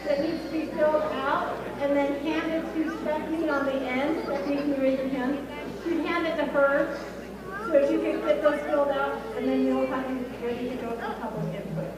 that needs to be filled out and then handed to Stephanie on the end. Stephanie, can you raise your hand? You hand it to her so she can get those filled out, and then we'll have you ready to go to public input.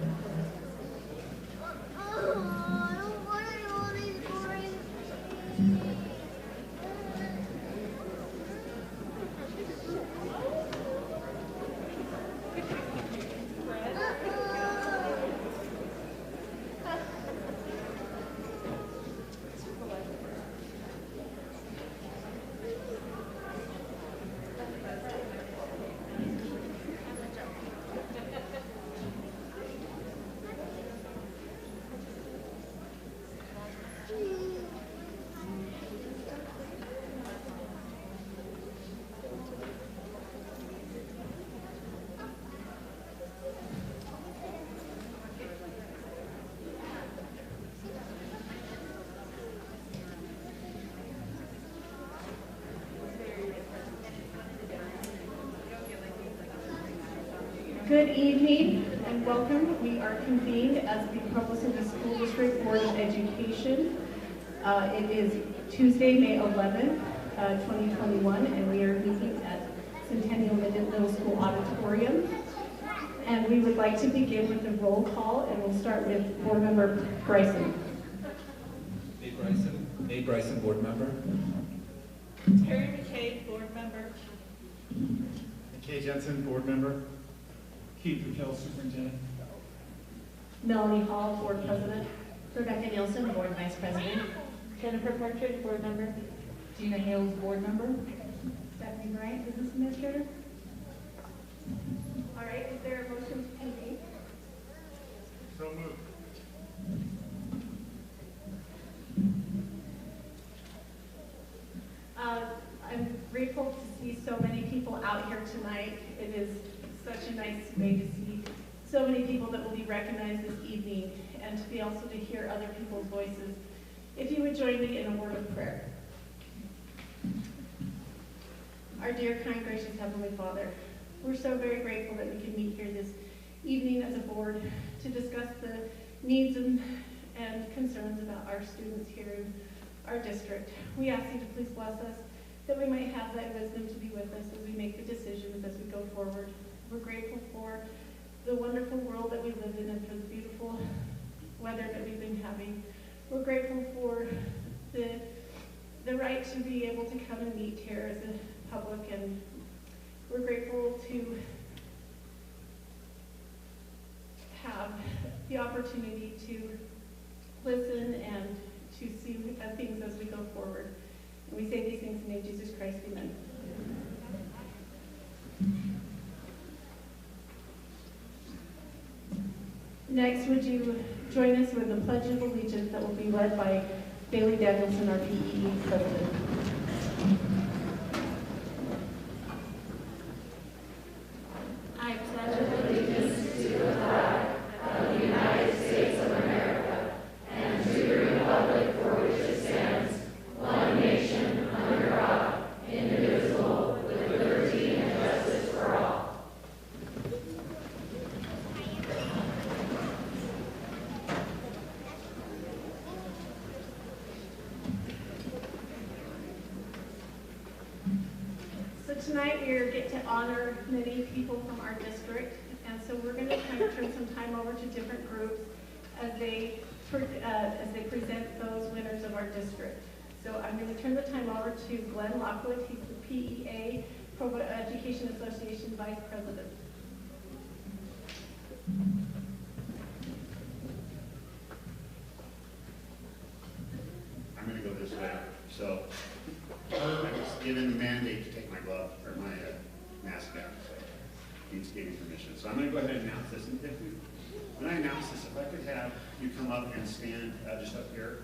Good evening and welcome. We are convened as the Public School District Board of Education. It is Tuesday, May 11th, 2021, and we are meeting at Centennial Middle School Auditorium. And we would like to begin with the roll call, and we'll start with Board Member Bryson. Nate Bryson, Board Member. Terry McKay, Board Member. McKay Jensen, Board Member. Keith Raquel, Superintendent. Melanie Hall, Board President. Rebecca Nielsen, Board Vice President. Jennifer Partridge, Board Member. Gina Hales, Board Member. Stephanie Bryant, Business Administrator. All right, is there a motion to convene? So moved. I'm grateful to see so many people out here tonight. It is such a nice way to see so many people that will be recognized this evening, and to be also to hear other people's voices. If you would join me in a word of prayer. Our dear, kind, gracious Heavenly Father, we're so very grateful that we can meet here this evening as a board to discuss the needs and concerns about our students here in our district. We ask you to please bless us, that we might have that wisdom to be with us as we make the decisions as we go forward. We're grateful for the wonderful world that we live in and for the beautiful weather that we've been having. We're grateful for the right to be able to come and meet here as a public, and we're grateful to have the opportunity to listen and to see things as we go forward. And we say these things in the name of Jesus Christ, amen. Next, would you join us with the Pledge of Allegiance that will be led by Bailey Danielson, our PE President. I pledge allegiance to the flag of the United States of America and to the republic for which it stands, one nation, under God, indivisible, with liberty and justice for all. So tonight we get to honor many people from our district, and so we're going to kind of turn some time over to different groups as they present those winners of our district. So I'm going to turn the time over to Glenn Lockwood. He's the PEA, Provo Education Association Vice President. I'm going to go this way. So I was given the mandate to take my glove or my mask out. So he's giving permission. So I'm going to go ahead and announce this. And when I announce this, if I could have you come up and stand just up here,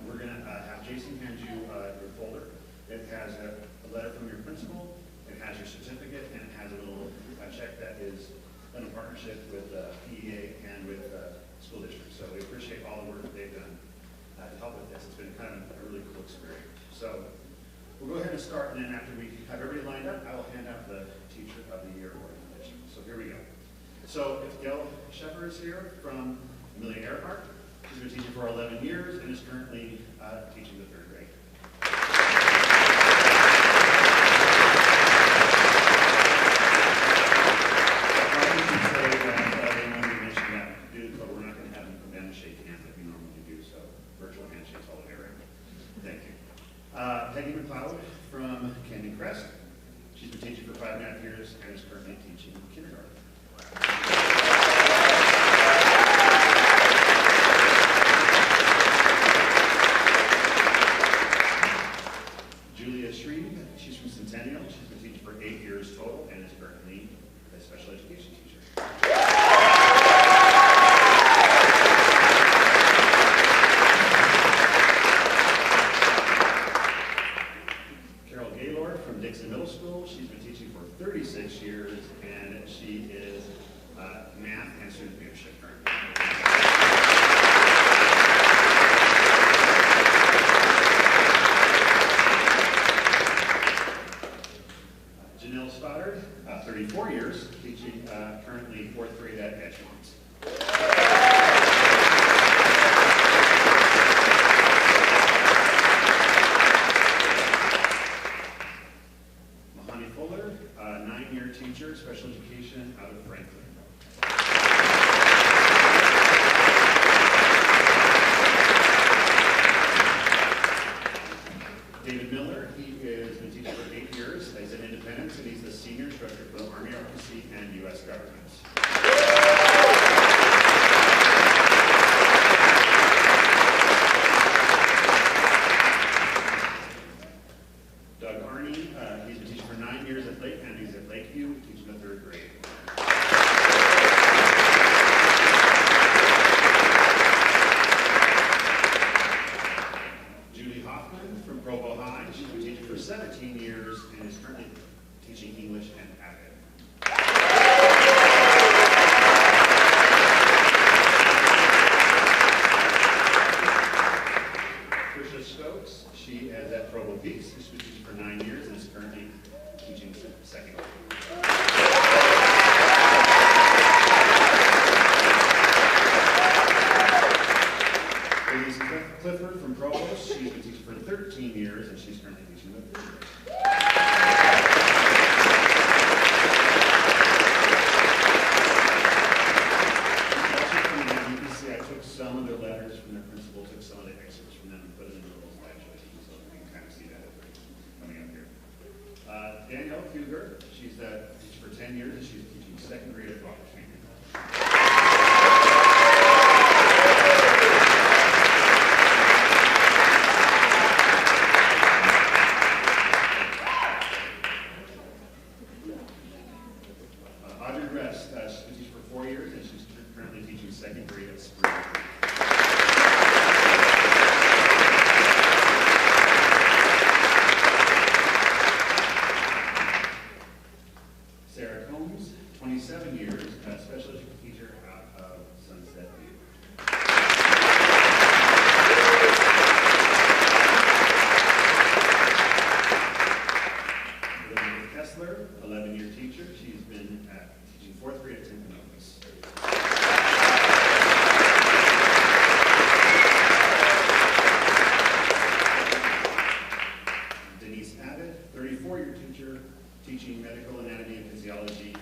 we're going to have Jason hand you your folder. It has a letter from your principal. It has your certificate, and it has a little check that is done in partnership with PEA and with school district. So we appreciate all the work that they've done to help with this. It's been kind of a really cool experience. So we'll go ahead and start, and then after we have everybody lined up, I will hand out the Teacher of the Year award. So here we go. So if Gail Shepard is here from Amelia Earhart, She's been teaching for 11 years and is currently teaching the 3rd grade. But we're not going to have them shake hands like we normally do, so virtual handshakes all the way around. Thank you. Peggy McLeod from Canyon Crest. She's been teaching for 5.5 years and is currently teaching kindergarten. Julia Shreve, she's from Centennial. She's been teaching for 8 years total and is currently a special education teacher. Carol Gaylord from Dixon Middle School. She's been teaching for 36 years and she is math and student leadership currently. Janelle Stoddard, 34 years, teaching currently 4th grade at Edgemont. Mahani Fuller, 9-year teacher, special education out of Franklin. David Miller, he has been teaching for 8 years. He's in Independence, and he's the senior instructor for the Army ROTC and U.S. government. Doug Arney, he's been teaching for 9 years at Lake, and he's at Lakeview, teaching the 3rd grade. Julie Hoffman from Provo High. She's been teaching for 17 years and is currently teaching English and Avid. Tricia Stokes, she is at Provo Peaks. She's been teaching for 9 years and is currently teaching 2nd grade. Clifford from Provost, she's been teaching for 13 years and she's currently teaching the 3rd grade. You can see I took some of their letters from their principal, took some of the excerpts from them and put it in the little slideshow, so you can kind of see that coming up here. Danielle Cougar, she's teaching for 10 years and she's teaching 2nd grade at Rock Training. Audrey Rest, she's been teaching for 4 years and she's currently teaching 2nd grade at Spring. Sarah Combs, 27 years, special education teacher out of Sunset View. Elizabeth Kessler, 11-year teacher. She's been teaching 4th grade at Timpanogos. Denise Abbott, 34-year teacher, teaching medical anatomy and physiology.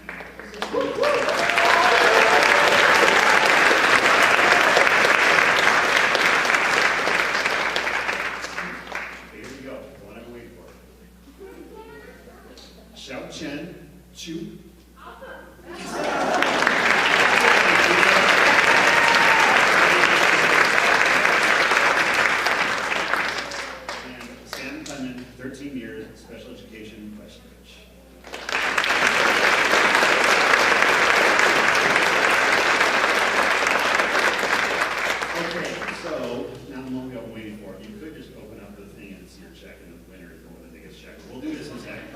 Here we go, the one I've been waiting for. Xiao Chen Chu. And Sam Clement, 13 years, special education, West Ridge. Okay, so now the moment I've been waiting for. You could just open up the thing and see your check, and the winner is the one that gets checked. We'll do this in a second.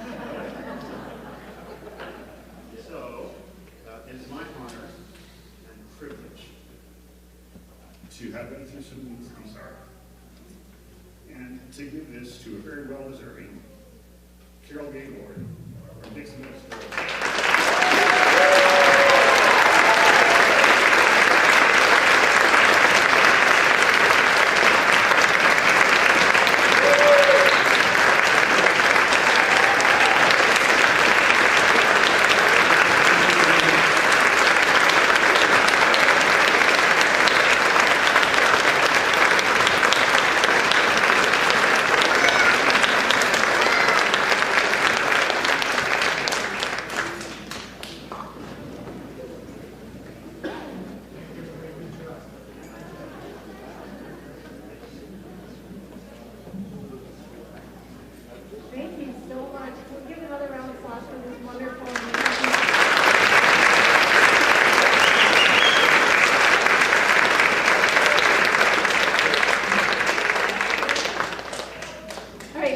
So, it is my honor and privilege to have been through some of these art and to give this to a very well-deserving Carol Gaylord from Dixon Middle School.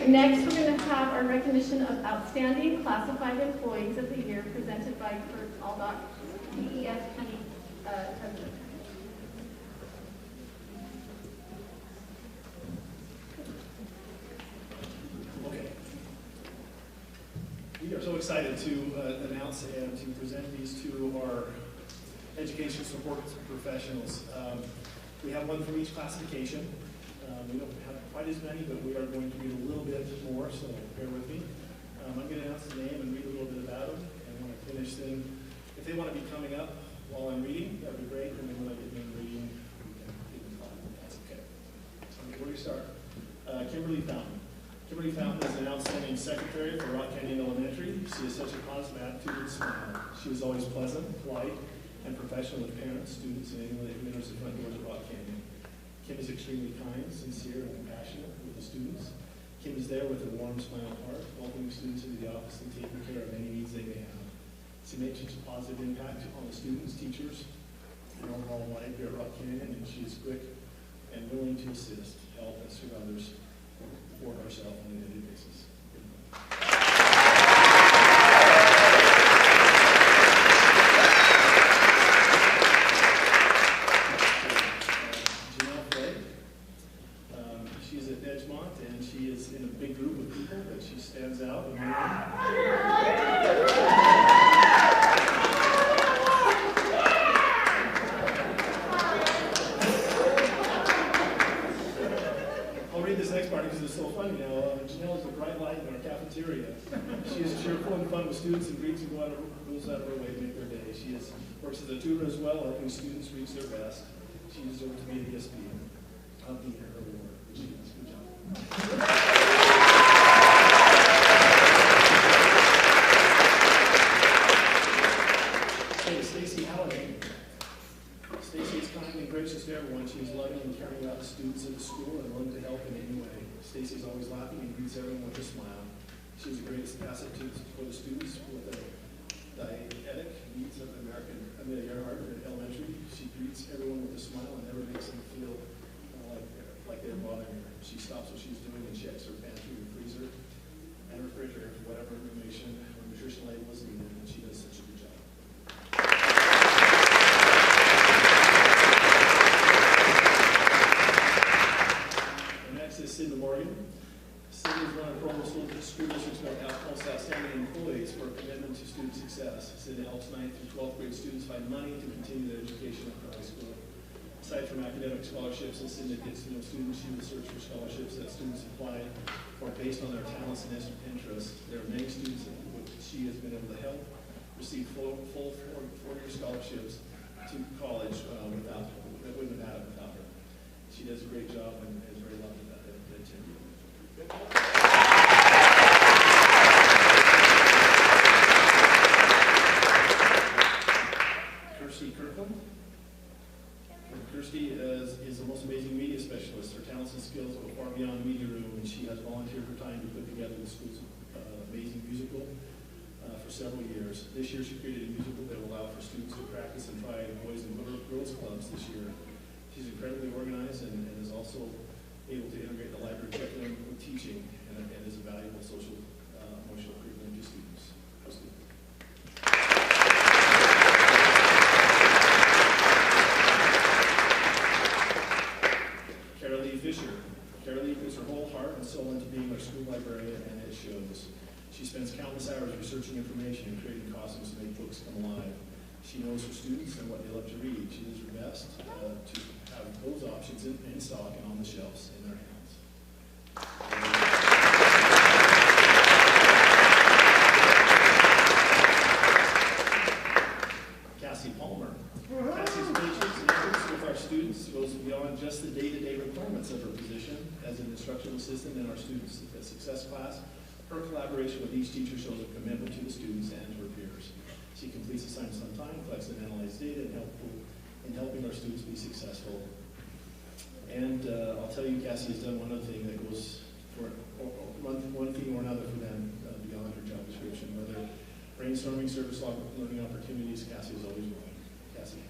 right, next we're going to have our recognition of outstanding classified employees of the year presented by Kurt Aldock, PES County President. Okay. We are so excited to announce and to present these to our education support professionals. We have one from each classification. We don't have quite as many, but we are going to read a little bit more, so bear with me. I'm going to announce the name and read a little bit about them, and when I finish, then if they want to be coming up while I'm reading, that would be great, and then when I get done reading, we can give them time. That's okay. Okay, where do we start? Kimberly Fountain. Kimberly Fountain is an outstanding secretary for Rock Canyon Elementary. She has such a positive attitude and smile. She was always pleasant, polite, and professional with parents, students, and anyone that enters the front doors of Rock Canyon. Kim is extremely kind, sincere, and compassionate with the students. Kim is there with a warm smile heart, welcoming students into the office and taking care of any needs they may have. She makes a positive impact on the students, teachers, and overall life here at Rock Canyon, and she is quick and willing to assist, help, and serve others for herself on a daily basis. She's at Edgemont, and she is in a big group of people, but she stands out. I'll read this next part because it's so funny now. Janelle is a bright light in our cafeteria. She is cheerful and fun with students and greets and goes out of her way to make their day. She works as a tutor as well, helping students reach their best. She deserves to be an ESP. I'll be her award. Good job. Hey, Stacy Halliday. Stacy is kind and gracious to everyone. She is loving and caring about the students at the school and willing to help in any way. Stacy is always laughing and greets everyone with a smile. She is the greatest asset for the students with the diegetic needs of Amelia Earhart Elementary. She greets everyone with a smile and never makes them feel like they're bothering her. She stops what she's doing and checks her pantry or freezer and refrigerator for whatever information or nutrition label is needed, and she does such a good job. And next is Cindy Morgan. Cindy is one of the Provo School District's most outstanding employees for a commitment to student success. Cindy helps 9th through 12th grade students find money to continue their education after high school. Aside from academic scholarships, as Cindy gets to know students, she will search for scholarships that students apply for based on their talents and interests. There are many students that she has been able to help receive full four-year scholarships to college that wouldn't have had it without her. She does a great job and is very loved about it. Kirsty Kirkland. Kirsty is the most amazing media specialist. Her talents and skills go far beyond the media room, and she has volunteered her time to put together the school's amazing musical for several years. This year she created a musical that will allow for students to practice and try boys and girls clubs this year. She's incredibly organized and is also able to integrate the library curriculum with teaching and is a valuable social emotional curriculum to students. Carolee Fisher. Carolee puts her whole heart and soul into being our school librarian, and it shows. She spends countless hours researching information and creating costumes to make books come alive. She knows her students and what they love to read. She does her best to have those options in stock and on the shelves in their hands. Cassie Palmer. Cassie's patience and efforts with our students goes beyond just the day-to-day requirements of her position as an instructional assistant in our Student Success class. Her collaboration with each teacher shows a commitment to the students and to her peers. She completes assignments on time, collects and analyzes data, in helping our students be successful. And I'll tell you, Cassie has done one other thing that goes for one thing or another for them beyond her job description. Whether brainstorming, service learning opportunities, Cassie is always willing. Cassie.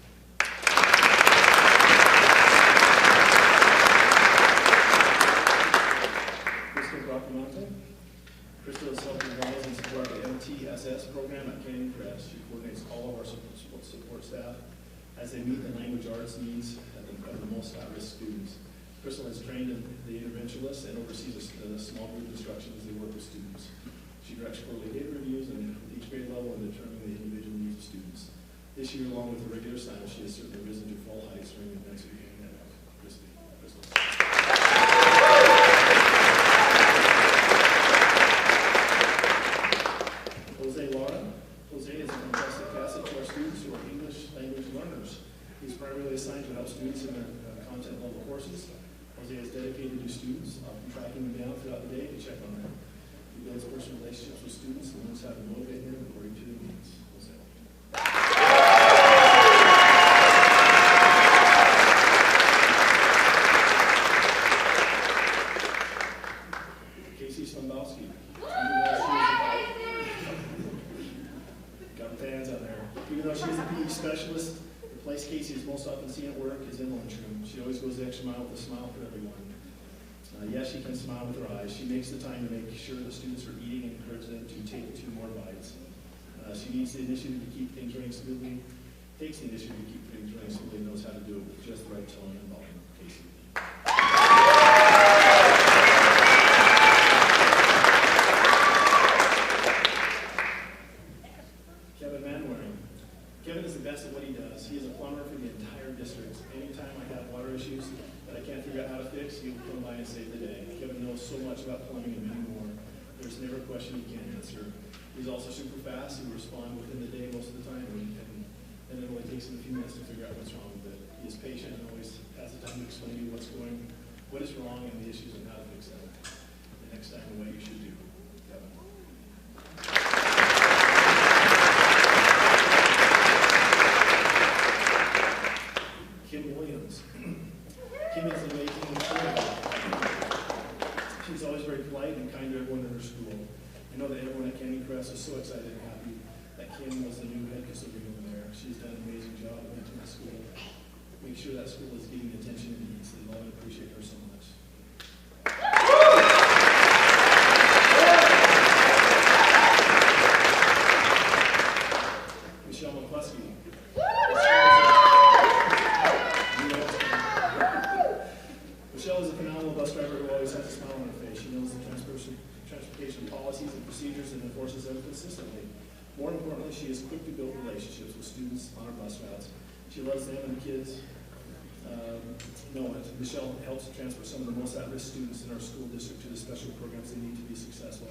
Crystal Broccamonte. Crystal is helping advise and support the MTSS program at Canyon Crest. She coordinates all of our support staff as they meet the language arts needs of the most at-risk students. Crystal has trained the interventionists and oversees the small group instruction as they work with students. She directs quarterly data reviews and with each grade level and determining the individual needs of students. This year, along with the regular assignment, she has certainly risen to full heights during the events we can have. Crystal. Jose Laura. Jose is a fantastic asset to our students who are English language learners. He's primarily assigned to help students in their content level courses. Jose is dedicated to students, often tracking them down throughout the day to check on them. He builds personal relationships with students and learns how to motivate them according to their needs. Jose. Casey Slombowski. Got fans out there. Even though she's a PE specialist, the place Casey is most often seen at work is in the lunchroom. She always goes the extra mile with a smile for everyone. Yes, she can smile with her eyes. She makes the time to make sure the students are eating and encourage them to take 2 more bites. She needs the initiative to keep things running smoothly, takes the initiative to keep things running smoothly, and knows how to do it with just the right tone and volume. Casey. Kevin Manwaring. Kevin is the best at what he does. He is a plumber for the entire district. Anytime I have water issues that I can't figure out how to fix, he'll come by and save the day. Kevin knows so much about plumbing and many more. There's never a question he can't answer. He's also super fast. He will respond within the day most of the time, and it only takes him a few minutes to figure out what's wrong with it. He is patient and always has the time to explain to you what is wrong and the issues and how to fix them. The next time, what you should do. Kevin. Kim Williams. Kim is amazing. She's always very polite and kind to everyone in her school. I know that everyone at Canyon Crest is so excited and happy that Kim was the new head custodian over there. She's done an amazing job of making the school, make sure that school is getting the attention it needs. They love and appreciate her so much. Michelle McCluskey. Michelle is a phenomenal bus driver who always has a smile on her face. She knows the transportation policies and procedures and enforces them consistently. More importantly, she is quick to build relationships with students on our bus routes. She loves them and the kids know it. Michelle helps transfer some of the most at-risk students in our school district to the special programs they need to be successful.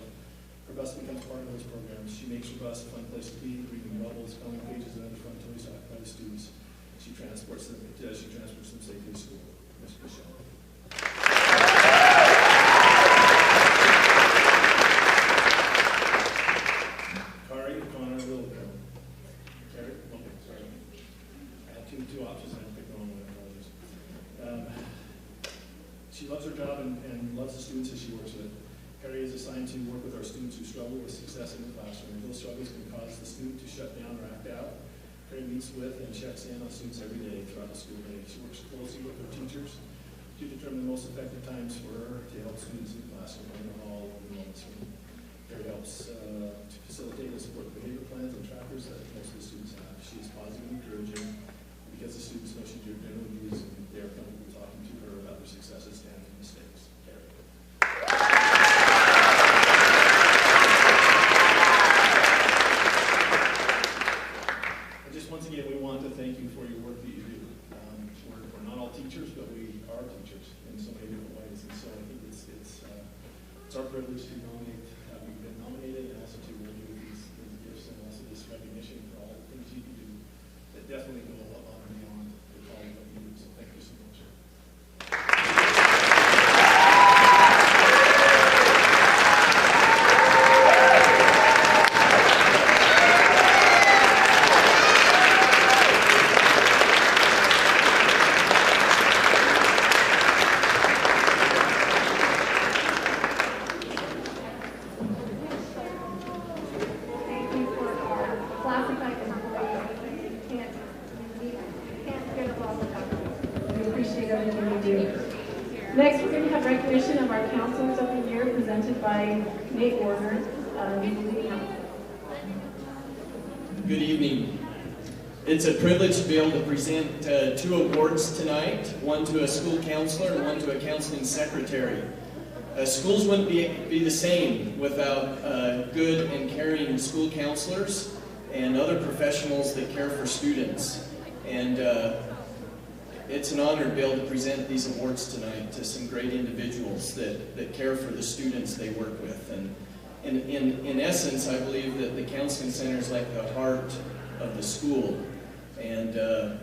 Her bus becomes part of those programs. She makes her bus a fun place to be, reading bubbles, spelling pages, and other fun toys by the students. She transports them safely to school. Miss Michelle. She loves her job and loves the students that she works with. Carrie is assigned to work with our students who struggle with success in the classroom. Those struggles can cause the student to shut down or act out. Carrie meets with and checks in on students every day throughout the school day. She works closely with her teachers to determine the most effective times for her to help students in the classroom, in the hall, in the wellness room. Carrie helps to facilitate and support behavior plans and trackers that most of the students have. She is positive and encouraging because the students know she generally views and they are comfortable talking to her about their successes and mistakes. Carrie. And just once again, we want to thank you for your work that you do. We're not all teachers, but we are teachers in so many different ways. And so I think it's our Nate Warner, legally counsel. Good evening. It's a privilege to be able to present 2 awards tonight, one to a school counselor and one to a counseling secretary. Schools wouldn't be the same without good and caring school counselors and other professionals that care for students. And it's an honor to be able to present these awards tonight to some great individuals that care for the students they work with. And in essence, I believe that the counseling center is like the heart of the school. And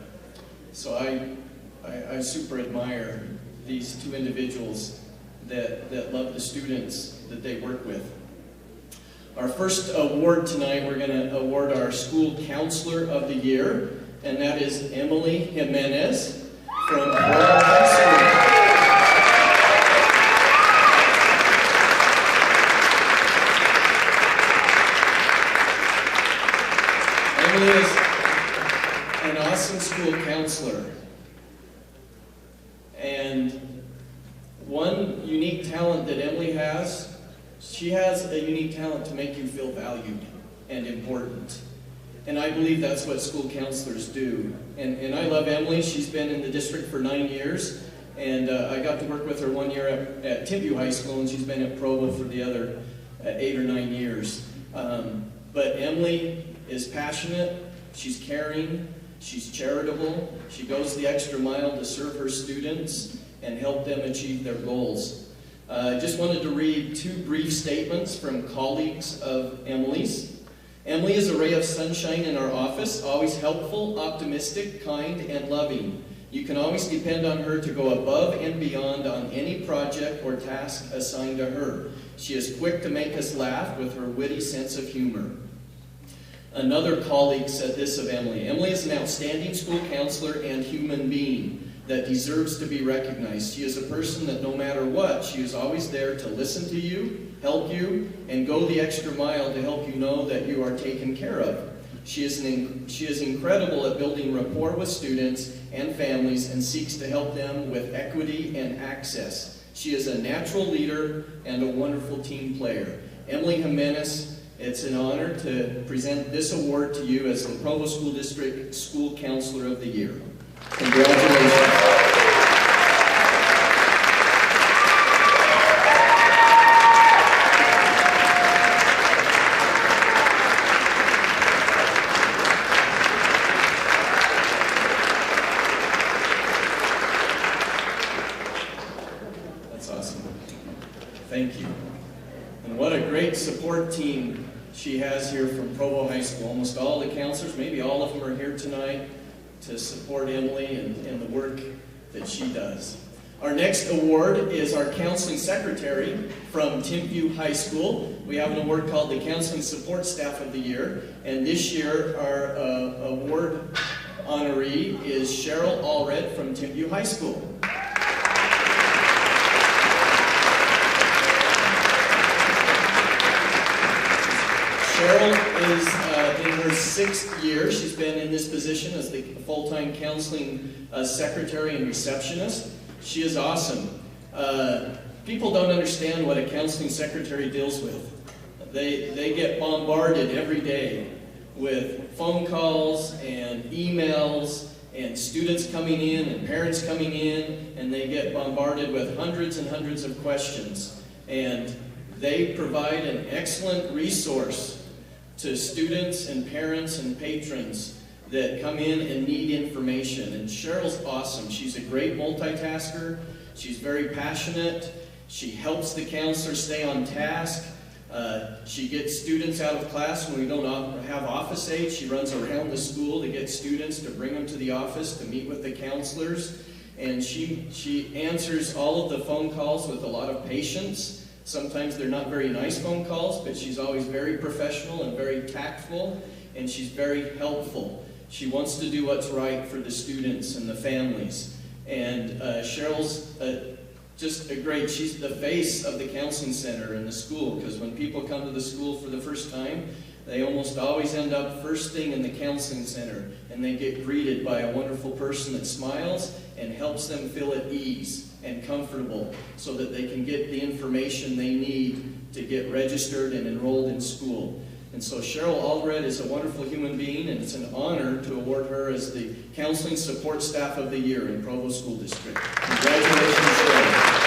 so I super admire these 2 individuals that love the students that they work with. Our first award tonight, we're going to award our School Counselor of the Year, and that is Emily Jimenez from Provo High School. Emily is an awesome school counselor, and one unique talent that Emily has, she has a unique talent to make you feel valued and important. And I believe that's what school counselors do. And I love Emily. She's been in the district for 9 years, and I got to work with her 1 year at Timpview High School, and she's been at Provo for the other 8 or 9 years. But Emily is passionate, she's caring, she's charitable, she goes the extra mile to serve her students and help them achieve their goals. I just wanted to read 2 brief statements from colleagues of Emily's. Emily is a ray of sunshine in our office, always helpful, optimistic, kind, and loving. You can always depend on her to go above and beyond on any project or task assigned to her. She is quick to make us laugh with her witty sense of humor. Another colleague said this of Emily. Emily is an outstanding school counselor and human being that deserves to be recognized. She is a person that no matter what, she is always there to listen to you, help you, and go the extra mile to help you know that you are taken care of. She is incredible at building rapport with students and families and seeks to help them with equity and access. She is a natural leader and a wonderful team player. Emily Jimenez, it's an honor to present this award to you as the Provo School District School Counselor of the Year. Congratulations. That's awesome. Thank you. And what a great support team she has here from Provo High School. Almost all the counselors, maybe all of them are here tonight to support Emily and the work that she does. Our next award is our Counseling Secretary from Timpview High School. We have an award called the Counseling Support Staff of the Year, and this year our award honoree is Cheryl Allred from Timpview High School. Cheryl is in her 6th year. She's been in this position as the full-time counseling secretary and receptionist. She is awesome. People don't understand what a counseling secretary deals with. They get bombarded every day with phone calls and emails and students coming in and parents coming in, and they get bombarded with hundreds and hundreds of questions. And they provide an excellent resource to students and parents and patrons that come in and need information. And Cheryl's awesome. She's a great multitasker. She's very passionate. She helps the counselor stay on task. She gets students out of class when we don't have office aides. She runs around the school to get students to bring them to the office to meet with the counselors. And she answers all of the phone calls with a lot of patience. Sometimes they're not very nice phone calls, but she's always very professional and very tactful, and she's very helpful. She wants to do what's right for the students and the families. And Cheryl's just a great, she's the face of the counseling center in the school, because when people come to the school for the first time, they almost always end up first thing in the counseling center, and they get greeted by a wonderful person that smiles and helps them feel at ease and comfortable so that they can get the information they need to get registered and enrolled in school. And so Cheryl Aldred is a wonderful human being, and it's an honor to award her as the Counseling Support Staff of the Year in Provo School District. Congratulations, Cheryl.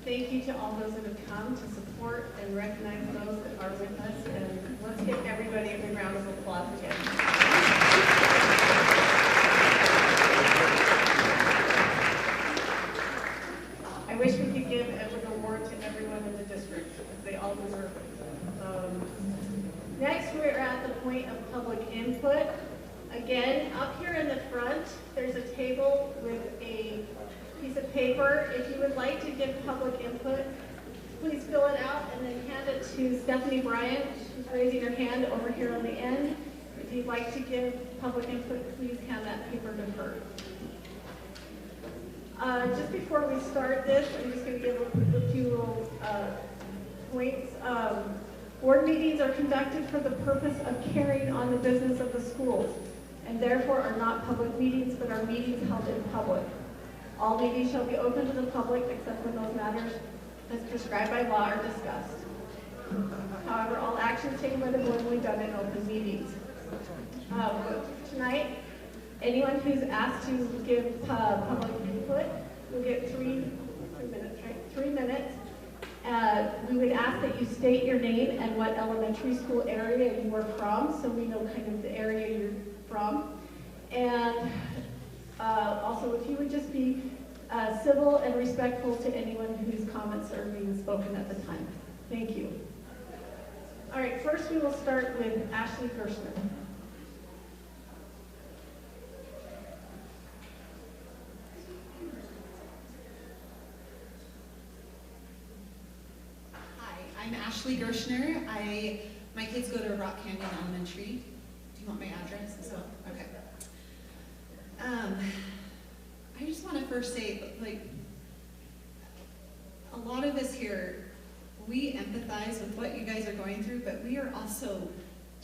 Thank you to all those that have come to support and recognize those that are with us. And let's give everybody a big round of applause again. I wish we could give an award to everyone in the district, because they all deserve it. Next, we're at the point of public input. Again, up here in the front, there's a table with a piece of paper. If you would like to give public input, please fill it out and then hand it to Stephanie Bryant, who's raising her hand over here on the end. If you'd like to give public input, please hand that paper to her. Just before we start this, I'm just going to give a few little points. Board meetings are conducted for the purpose of carrying on the business of the schools, and therefore are not public meetings, but are meetings held in public. All meetings shall be open to the public except when those matters as prescribed by law are discussed. However, all actions taken by the board will be done in open meetings. Tonight, anyone who's asked to give public input will get 3 minutes, right? 3 minutes. We would ask that you state your name and what elementary school area you are from, so we know kind of the area you're from. And also, if you would just be civil and respectful to anyone whose comments are being spoken at the time. Thank you. All right, first we will start with Ashley Gershner. Hi, I'm Ashley Gershner. My kids go to Rock Canyon Elementary. Do you want my address as well? Okay. I just want to first say, like, a lot of us here, we empathize with what you guys are going through, but we are also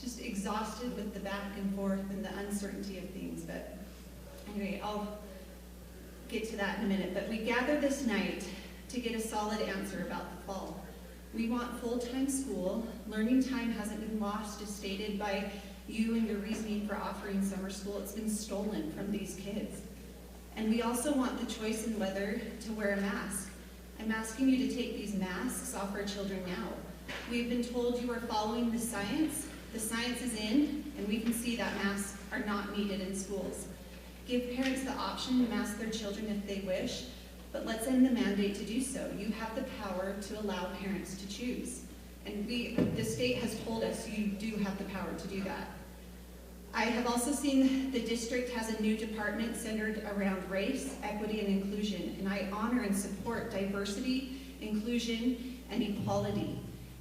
just exhausted with the back and forth and the uncertainty of things. But anyway, I'll get to that in a minute. But we gather this night to get a solid answer about the fall. We want full-time school. Learning time hasn't been lost as stated by you and your reasoning for offering summer school. It's been stolen from these kids. And we also want the choice in whether to wear a mask. I'm asking you to take these masks off our children now. We've been told you are following the science. The science is in, and we can see that masks are not needed in schools. Give parents the option to mask their children if they wish, but let's end the mandate to do so. You have the power to allow parents to choose. And the state has told us you do have the power to do that. I have also seen the district has a new department centered around race, equity, and inclusion, and I honor and support diversity, inclusion, and equality.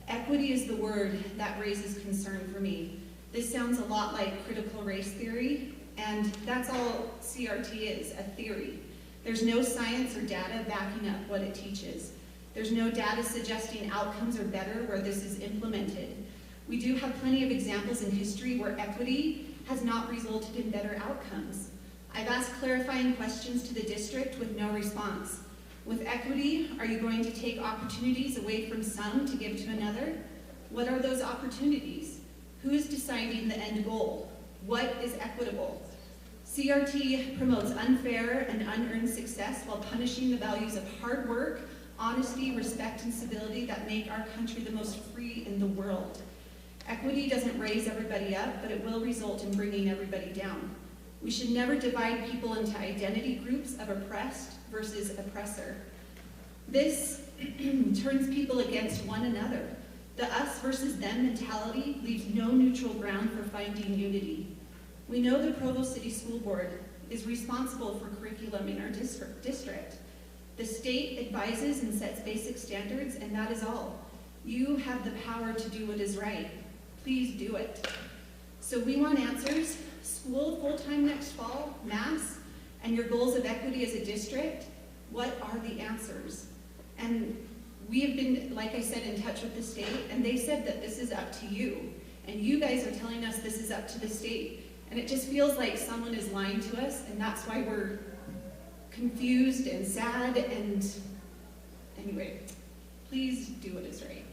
Equity is the word that raises concern for me. This sounds a lot like critical race theory, and that's all CRT is, a theory. There's no science or data backing up what it teaches. There's no data suggesting outcomes are better where this is implemented. We do have plenty of examples in history where equity has not resulted in better outcomes. I've asked clarifying questions to the district with no response. With equity, are you going to take opportunities away from some to give to another? What are those opportunities? Who is deciding the end goal? What is equitable? CRT promotes unfair and unearned success while punishing the values of hard work, honesty, respect, and civility that make our country the most free in the world. Equity doesn't raise everybody up, but it will result in bringing everybody down. We should never divide people into identity groups of oppressed versus oppressor. This turns people against one another. The us versus them mentality leaves no neutral ground for finding unity. We know the Provo City School Board is responsible for curriculum in our district. The state advises and sets basic standards, and that is all. You have the power to do what is right. Please do it. So we want answers. School full-time next fall, mass, and your goals of equity as a district. what are the answers? And we have been, like I said, in touch with the state, and they said that this is up to you. And you guys are telling us this is up to the state. And it just feels like someone is lying to us, and that's why we're confused and sad. And anyway, please do what is right.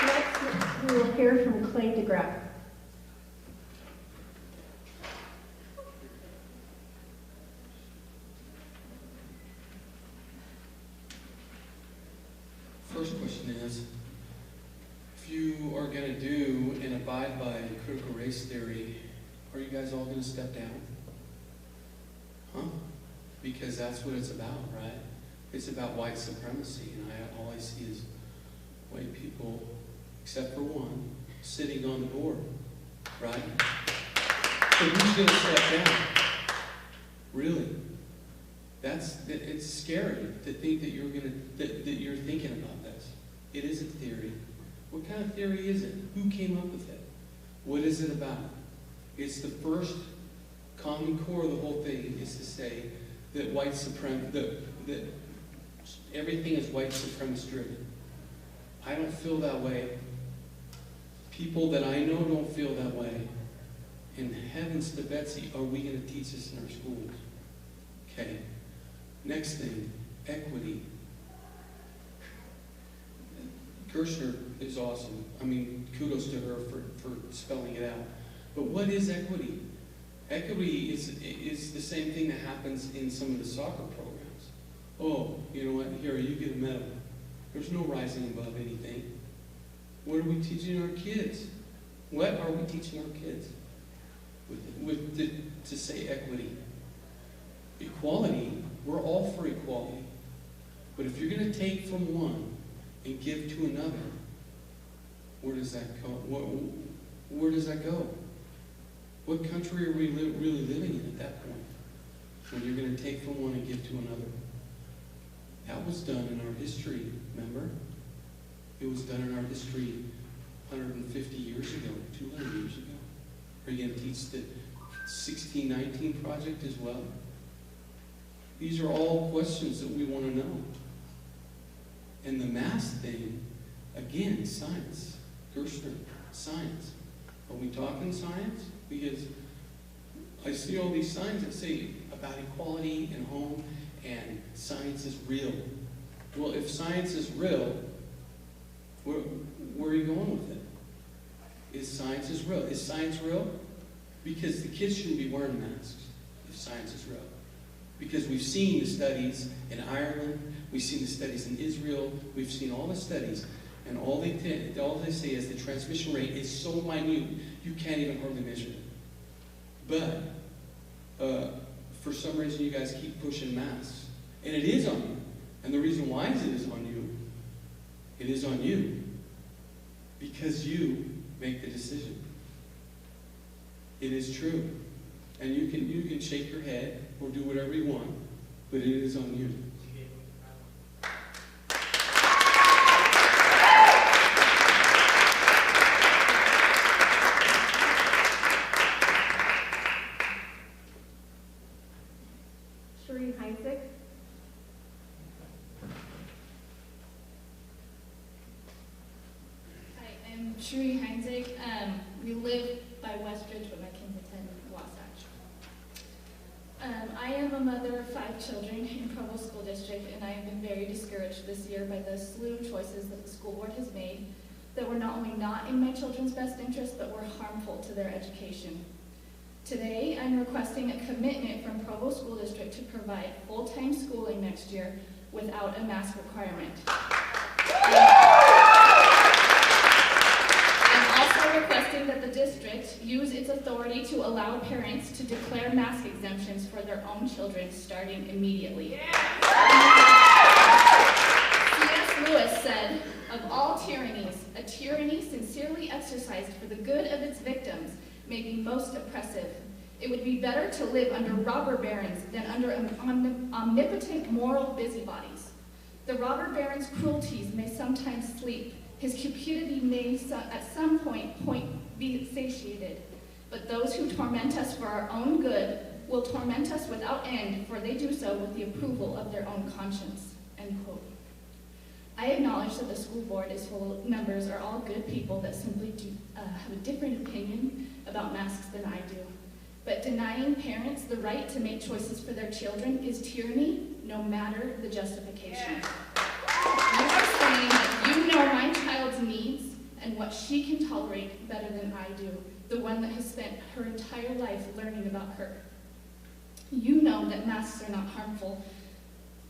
Next, we will hear from Clay DeGraff. First question is, if you are going to do and abide by critical race theory, are you guys all going to step down? Huh? Because that's what it's about, right? It's about white supremacy, and all I see is white people, except for one, sitting on the board, right? So who's going to step down? Really? It's scary to think that you're thinking about this. It is a theory. What kind of theory is it? Who came up with it? What is it about? It's the first common core of the whole thing is to say that that everything is white supremacist driven. I don't feel that way. People that I know don't feel that way. And heavens to Betsy, are we going to teach this in our schools? Okay. Next thing, equity. Gershner is awesome. I mean, kudos to her for spelling it out. But what is equity? Equity is the same thing that happens in some of the soccer programs. Oh, you know what? Here, you get a medal. There's no rising above anything. What are we teaching our kids? What are we teaching our kids? To say equity. Equality, we're all for equality. But if you're going to take from one and give to another, where does that go? Where does that go? What country are we really living in at that point? When you're going to take from one and give to another. That was done in our history, remember? It was done in our history 150 years ago, 200 years ago. Are you going to teach the 1619 project as well? These are all questions that we want to know. And the mass thing, again, science. Gershner, science. Are we talking science? Because I see all these signs that say about equality and home and science is real. Well, if science is real, where are you going with it? Is science is real? Is science real? Because the kids shouldn't be wearing masks if science is real. Because we've seen the studies in Ireland, we've seen the studies in Israel, we've seen all the studies, and all they say is the transmission rate is so minute, you can't even hardly measure it. But for some reason, you guys keep pushing masks. And it is on you. And the reason why it is on you, because you make the decision. It is true. And you can shake your head or do whatever you want, but it is on you. Sheree Heinzig. We live by Westridge, but my kids attend Wasatch. I am a mother of 5 children in Provo School District, and I have been very discouraged this year by the slew of choices that the school board has made that were not only not in my children's best interest, but were harmful to their education. Today, I'm requesting a commitment from Provo School District to provide full-time schooling next year without a mask requirement. Requesting that the district use its authority to allow parents to declare mask exemptions for their own children starting immediately. C.S. Lewis said, "Of all tyrannies, a tyranny sincerely exercised for the good of its victims may be most oppressive. It would be better to live under robber barons than under omnipotent moral busybodies. The robber baron's cruelties may sometimes sleep, His cupidity may at some point be satiated, but those who torment us for our own good will torment us without end, for they do so with the approval of their own conscience." End quote. I acknowledge that the school board is full of members are all good people that simply have a different opinion about masks than I do. But denying parents the right to make choices for their children is tyranny, no matter the justification. You are saying that you know my child's needs and what she can tolerate better than I do, the one that has spent her entire life learning about her. You know that masks are not harmful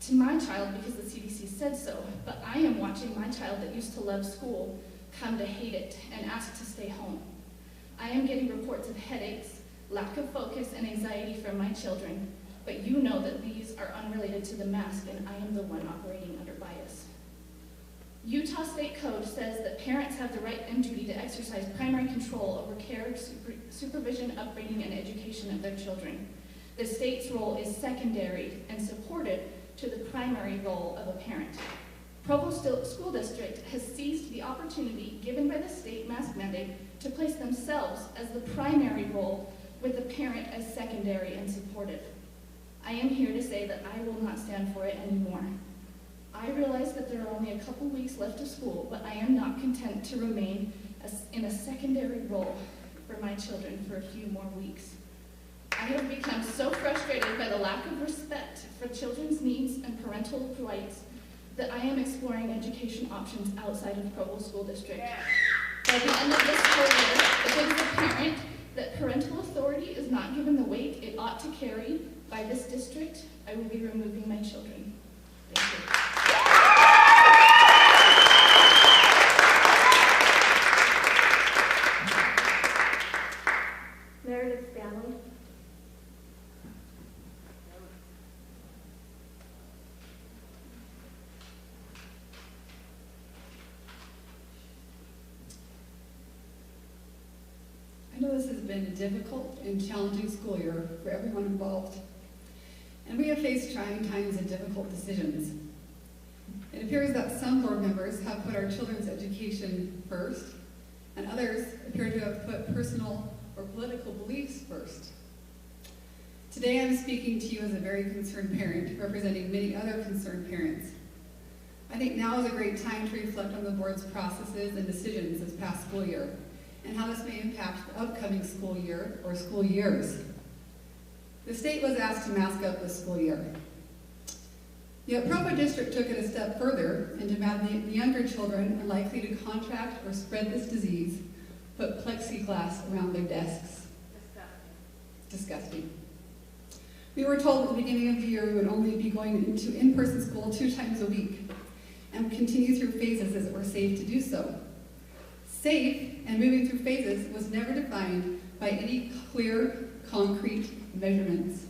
to my child because the CDC said so, but I am watching my child that used to love school come to hate it and ask to stay home. I am getting reports of headaches, lack of focus, and anxiety from my children, but you know that these are unrelated to the mask and I am the one operating under bias. Utah State Code says that parents have the right and duty to exercise primary control over care, supervision, upbringing, and education of their children. The state's role is secondary and supported to the primary role of a parent. Provo School District has seized the opportunity given by the state mask mandate to place themselves as the primary role with the parent as secondary and supportive. I am here to say that I will not stand for it anymore. I realize that there are only a couple weeks left of school, but I am not content to remain in a secondary role for my children for a few more weeks. I have become so frustrated by the lack of respect for children's needs and parental rights that I am exploring education options outside of Provo School District. By the end of this school year, if it is apparent that parental authority is not given the weight it ought to carry by this district, I will be removing my children. Thank you. Meredith Stanley. I know this has been a difficult and challenging school year for everyone involved, and we have faced trying times and difficult decisions. It appears that some board members have put our children's education first, and others appear to have put personal or political beliefs first. Today I'm speaking to you as a very concerned parent, representing many other concerned parents. I think now is a great time to reflect on the board's processes and decisions this past school year, and how this may impact the upcoming school year or school years. The state was asked to mask up this school year. Yet Provo District took it a step further and demanded the younger children unlikely to contract or spread this disease put plexiglass around their desks. Disgusting. We were told at the beginning of the year we would only be going into in-person school 2 times a week and continue through phases as it were safe to do so. Safe and moving through phases was never defined by any clear, concrete measurements,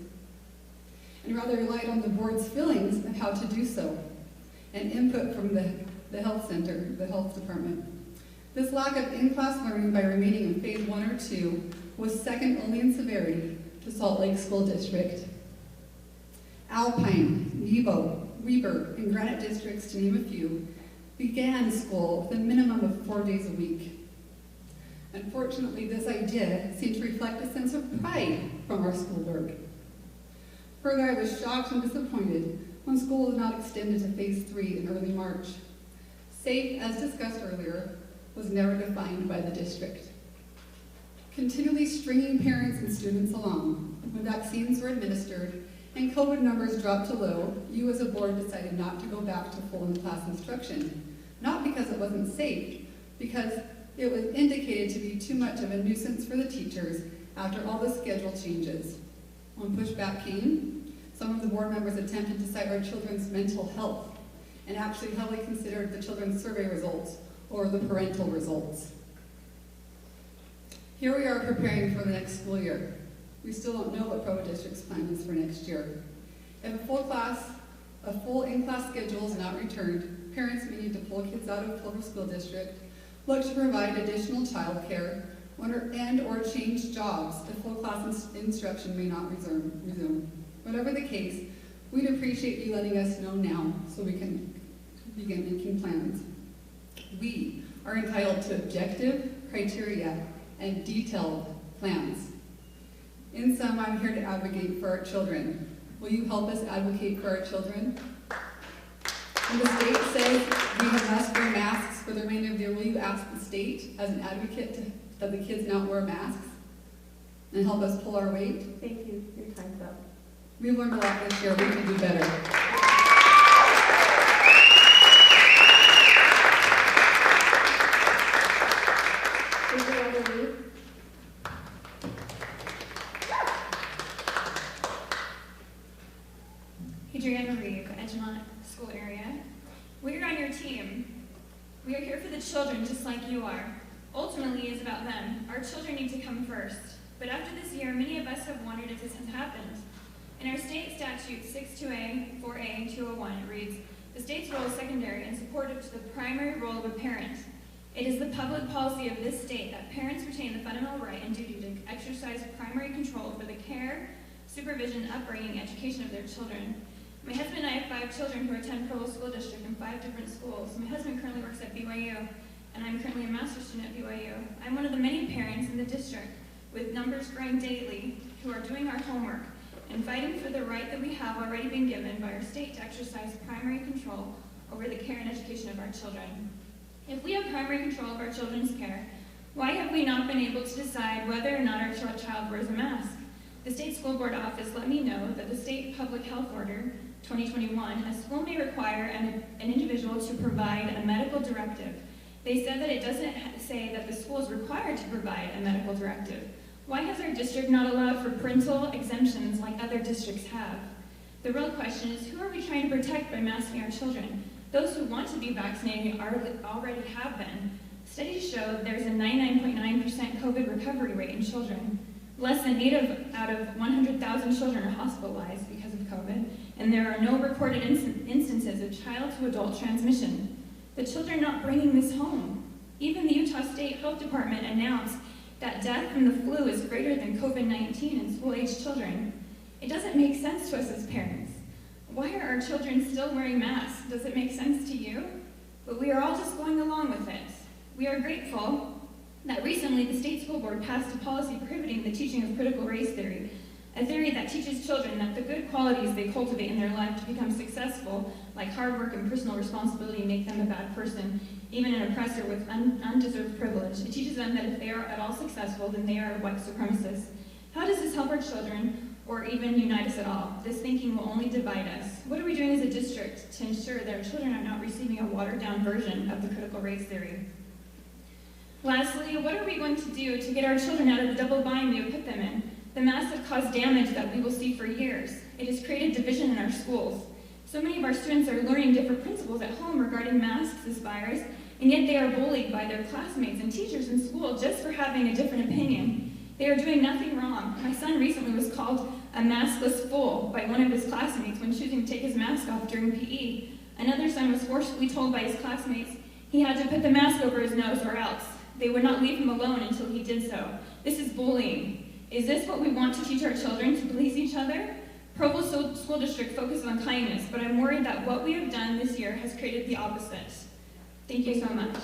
and rather relied on the board's feelings of how to do so, and input from the health center, the health department. This lack of in-class learning by remaining in phase 1 or 2 was second only in severity to Salt Lake School District. Alpine, Nebo, Weber, and Granite districts, to name a few, began school with a minimum of 4 days a week. Unfortunately, this idea seemed to reflect a sense of pride from our school board. Further, I was shocked and disappointed when school was not extended to phase 3 in early March. Safe, as discussed earlier, was never defined by the district. Continually stringing parents and students along, when vaccines were administered and COVID numbers dropped to low, you as a board decided not to go back to full in-class instruction. Not because it wasn't safe, because it was indicated to be too much of a nuisance for the teachers after all the schedule changes. When pushback came, some of the board members attempted to cite our children's mental health and actually heavily considered the children's survey results or the parental results. Here we are preparing for the next school year. We still don't know what Provo District's plan is for next year. If a full in-class schedule is not returned, parents may need to pull kids out of Provo School District, look to provide additional childcare, or change jobs if full class instruction may not resume. Whatever the case, we'd appreciate you letting us know now so we can begin making plans. We are entitled to objective criteria and detailed plans. In sum, I'm here to advocate for our children. Will you help us advocate for our children? When the state says we must wear masks for the remainder of the year, will you ask the state as an advocate that the kids not wear masks and help us pull our weight? Thank you. Your time's up. We've learned a lot this year. We can do better. Adriana Reeve, Edgemont School Area. We're on your team. We are here for the children just like you are. Ultimately, it's about them. Our children need to come first. But after this year, many of us have wondered if this has happened. In our state statute 62A 4A 201, it reads, the state's role is secondary and supportive to the primary role of a parent. It is the public policy of this state that parents retain the fundamental right and duty to exercise primary control for the care, supervision, upbringing, education of their children. My husband and I have 5 children who attend Provo School District in 5 different schools. My husband currently works at BYU, and I'm currently a master's student at BYU. I'm one of the many parents in the district, with numbers growing daily, who are doing our homework and fighting for the right that we have already been given by our state to exercise primary control over the care and education of our children. If we have primary control of our children's care, why have we not been able to decide whether or not our child wears a mask? The state school board office let me know that the state public health order 2021, a school may require an individual to provide a medical directive. They said that it doesn't say that the school is required to provide a medical directive. Why has our district not allowed for parental exemptions like other districts have? The real question is, who are we trying to protect by masking our children? Those who want to be vaccinated already have been. Studies show there's a 99.9% COVID recovery rate in children. Less than 8 out of 100,000 children are hospitalized because of COVID, and there are no recorded instances of child-to-adult transmission. The children are not bringing this home. Even the Utah State Health Department announced that death from the flu is greater than COVID-19 in school-aged children. It doesn't make sense to us as parents. Why are our children still wearing masks? Does it make sense to you? But we are all just going along with it. We are grateful that recently the state school board passed a policy prohibiting the teaching of critical race theory, a theory that teaches children that the good qualities they cultivate in their life to become successful, like hard work and personal responsibility, make them a bad person, even an oppressor with undeserved privilege. It teaches them that if they are at all successful, then they are white supremacists. How does this help our children, or even unite us at all? This thinking will only divide us. What are we doing as a district to ensure that our children are not receiving a watered-down version of the critical race theory? Lastly, what are we going to do to get our children out of the double bind we have put them in? The masks have caused damage that we will see for years. It has created division in our schools. So many of our students are learning different principles at home regarding masks as virus, and yet they are bullied by their classmates and teachers in school just for having a different opinion. They are doing nothing wrong. My son recently was called a maskless fool by one of his classmates when choosing to take his mask off during PE. Another son was forcefully told by his classmates he had to put the mask over his nose or else. They would not leave him alone until he did so. This is bullying. Is this what we want to teach our children, to police each other? Provo School District focuses on kindness, but I'm worried that what we have done this year has created the opposite. Thank you so much.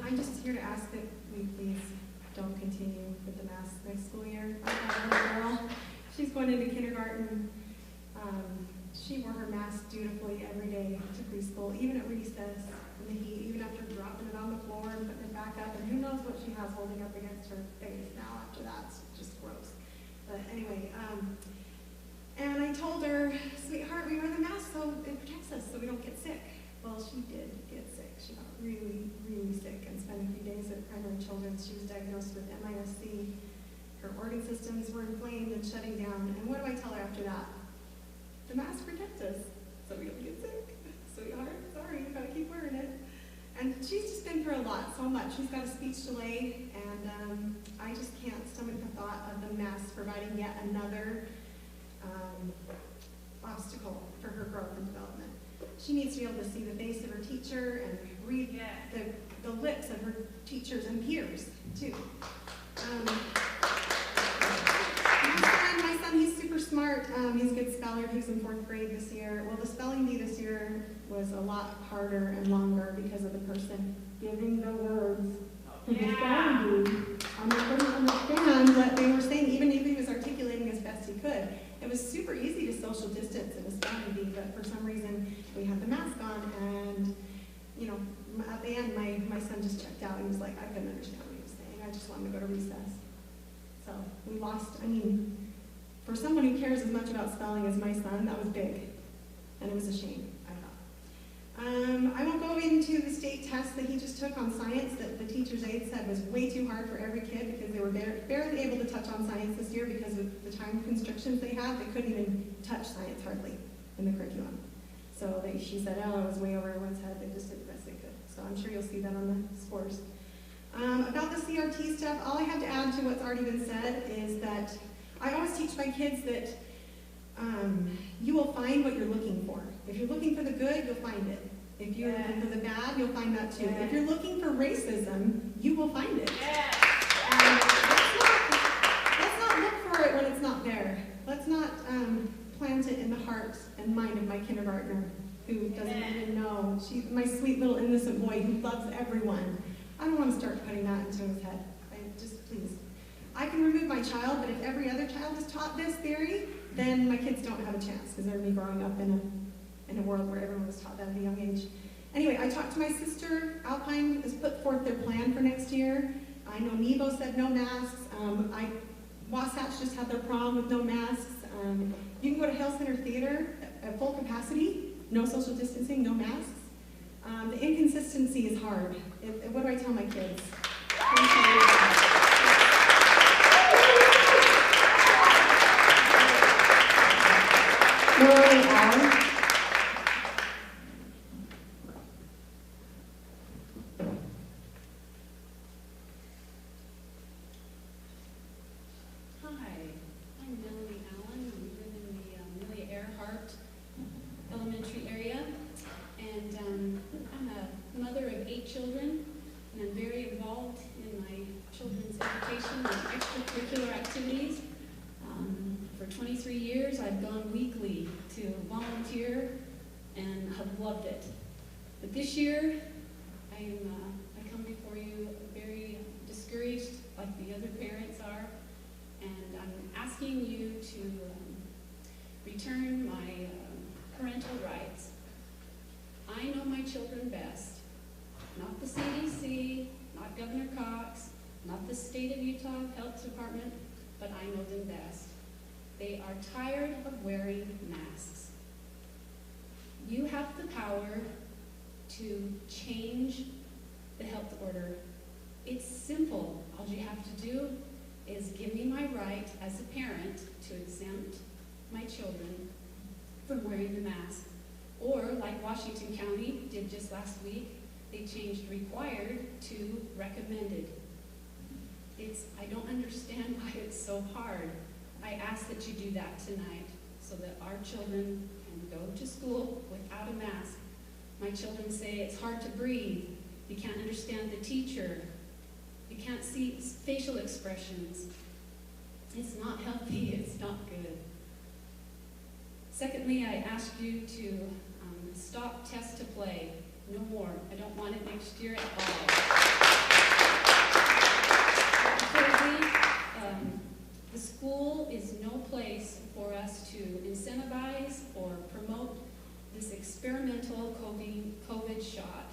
I'm just here to ask that we please don't continue with the masks next school year. I have a little girl. She's going into kindergarten. She wore her mask dutifully every day to preschool, even at recess in the heat, even after dropping it on the floor and putting it back up. And who knows what she has holding up against her face now after that. It's just gross. But anyway, and I told her, sweetheart, we wear the mask so it protects us so we don't get sick. Well, she did get sick. She got really, really sick and spent a few days at Primary Children's. She was diagnosed with MIS-C. Her organ systems were inflamed and shutting down. And what do I tell her after that? The mask protects us so we don't get sick. Sweetheart, sorry, you gotta keep wearing it. And she's just been through a lot, so much. She's got a speech delay, and I just can't stomach the thought of the mask providing yet another obstacle for her growth and development. She needs to be able to see the face of her teacher and read the lips of her teachers and peers, too. My son, he's super smart. He's a good speller. He's in 4th grade this year. Well, the spelling bee this year was a lot harder and longer because of the person giving the words to the spelling bee. They couldn't understand what they were saying, even if he was articulating as best he could. It was super easy to social distance in a spelling bee, but for some reason we had the mask on, and at the end my son just checked out. He was like, I couldn't understand what he was saying. I just wanted to go to recess. So we lost, for someone who cares as much about spelling as my son, that was big. And it was a shame, I thought. I won't go into the state test that he just took on science that the teacher's aide said was way too hard for every kid because they were barely able to touch on science this year because of the time constrictions they had. They couldn't even touch science hardly in the curriculum. So she said, oh, it was way over everyone's head. They just did the best they could. So I'm sure you'll see that on the scores. About the CRT stuff, all I have to add to what's already been said is that I always teach my kids that you will find what you're looking for. If you're looking for the good, you'll find it. If you're looking for the bad, you'll find that too. If you're looking for racism, you will find it. Let's not look for it when it's not there. Let's not plant it in the heart and mind of my kindergartner who doesn't even know. She's my sweet little innocent boy who loves everyone. I don't want to start putting that into his head. Please. I can remove my child, but if every other child is taught this theory, then my kids don't have a chance because they're going to be growing up in a world where everyone was taught that at a young age. Anyway, I talked to my sister. Alpine has put forth their plan for next year. I know Nebo said no masks. Wasatch just had their prom with no masks. You can go to Hale Center Theater at full capacity, no social distancing, no masks. The inconsistency is hard. What do I tell my kids? Children, and I'm very involved in my children's education and extracurricular activities. For 23 years, I've gone weekly to volunteer and have loved it. But this year, I come before you very discouraged, like the other parents are, and I'm asking you to return my parental rights. I know my children best. Not the CDC, not Governor Cox, not the state of Utah Health Department, but I know them best. They are tired of wearing masks. You have the power to change the health order. It's simple. All you have to do is give me my right as a parent to exempt my children from wearing the mask. Or, like Washington County did just last week, they changed required to recommended. I don't understand why it's so hard. I ask that you do that tonight so that our children can go to school without a mask. My children say it's hard to breathe. You can't understand the teacher. You can't see facial expressions. It's not healthy, it's not good. Secondly, I ask you to stop test to play. No more. I don't want it next year at all. Thirdly, the school is no place for us to incentivize or promote this experimental COVID shot.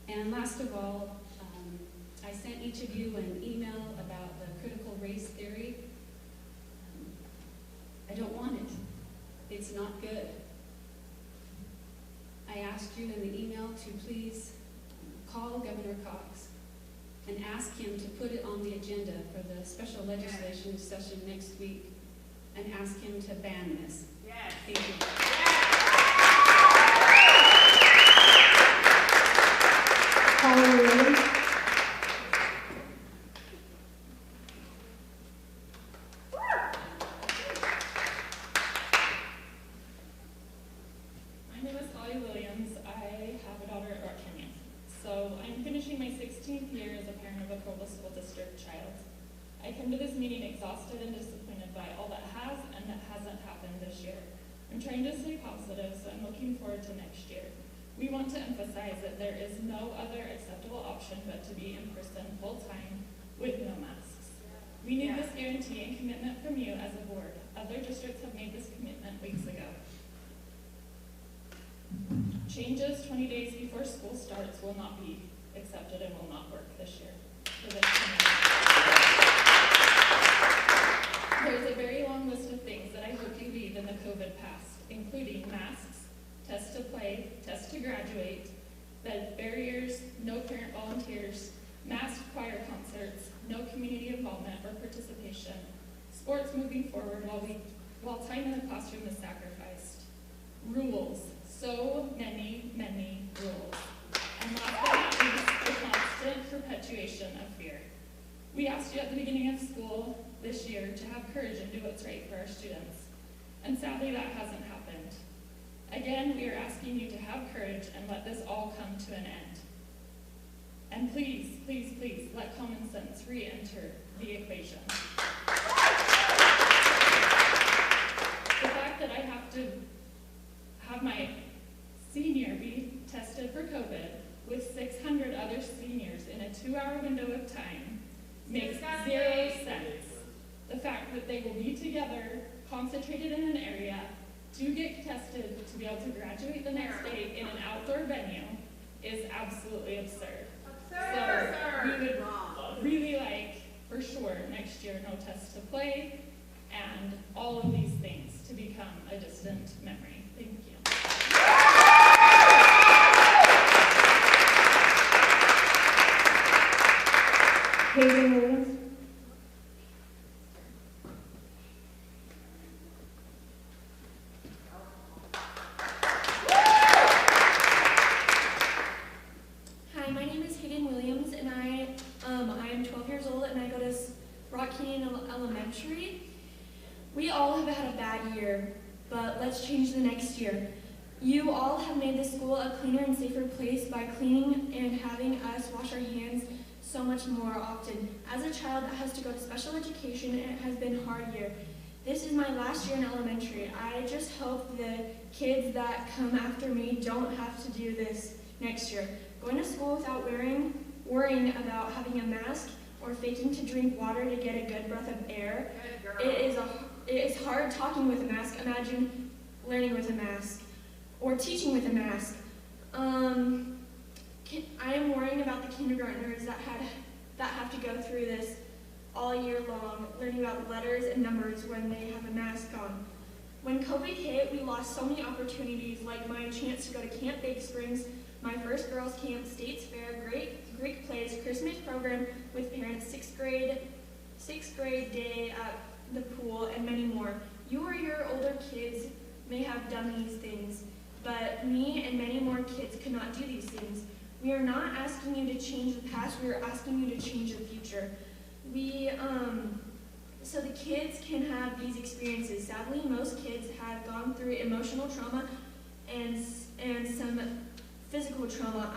And last of all, I sent each of you an email about the critical race theory. I don't want it. It's not good. I asked you in the email to please call Governor Cox and ask him to put it on the agenda for the special legislation session next week and ask him to ban this. Yes. Thank you. Hallelujah. I come to this meeting exhausted and disappointed by all that has and that hasn't happened this year. I'm trying to stay positive, so I'm looking forward to next year. We want to emphasize that there is no other acceptable option but to be in person full-time with no masks. We need this guarantee and commitment from you as a board. Other districts have made this commitment weeks ago. Changes 20 days before school starts will not be accepted and will not work this year for this community. There's a very long list of things that I hope you leave in the COVID past, including masks, test to play, test to graduate, bed barriers, no parent volunteers, masked choir concerts, no community involvement or participation, sports moving forward while time in the classroom is sacrificed. Rules, so many rules. And last but not least, the constant perpetuation of fear. We asked you at the beginning of school this year to have courage and do what's right for our students. And sadly, that hasn't happened. Again, we are asking you to have courage and let this all come to an end. And please, please, please, let common sense re-enter the equation. The fact that I have to have my senior be tested for COVID with 600 other seniors in a 2-hour window of time makes zero sense. The fact that they will be together, concentrated in an area, to get tested to be able to graduate the next day in an outdoor venue is absolutely absurd. So we would really like, for sure, next year, no test to play, and all of these things to become a distant memory. Thank you. Hayden Williams. Hi, my name is Hayden Williams, and I am 12 years old, and I go to Rock Canyon Elementary. We all have had a bad year, but let's change the next year. You all have made the school a cleaner and safer place by cleaning and having us wash our hands so much more often. As a child that has to go to special education, it has been a hard year. This is my last year in elementary. I just hope the kids that come after me don't have to do this next year. Going to school without worrying about having a mask or faking to drink water to get a good breath of air. It is hard talking with a mask. Imagine learning with a mask or teaching with a mask. I am worrying about the kindergartners that have to go through this all year long, learning about letters and numbers when they have a mask on. When COVID hit, we lost so many opportunities, like my chance to go to Camp Big Springs, my first girls' camp, States Fair, Greek plays, Christmas program with parents, sixth grade day at the pool, and many more. You or your older kids may have done these things, but me and many more kids could not do these things. We are not asking you to change the past, we are asking you to change the future. So the kids can have these experiences. Sadly, most kids have gone through emotional trauma and some physical trauma.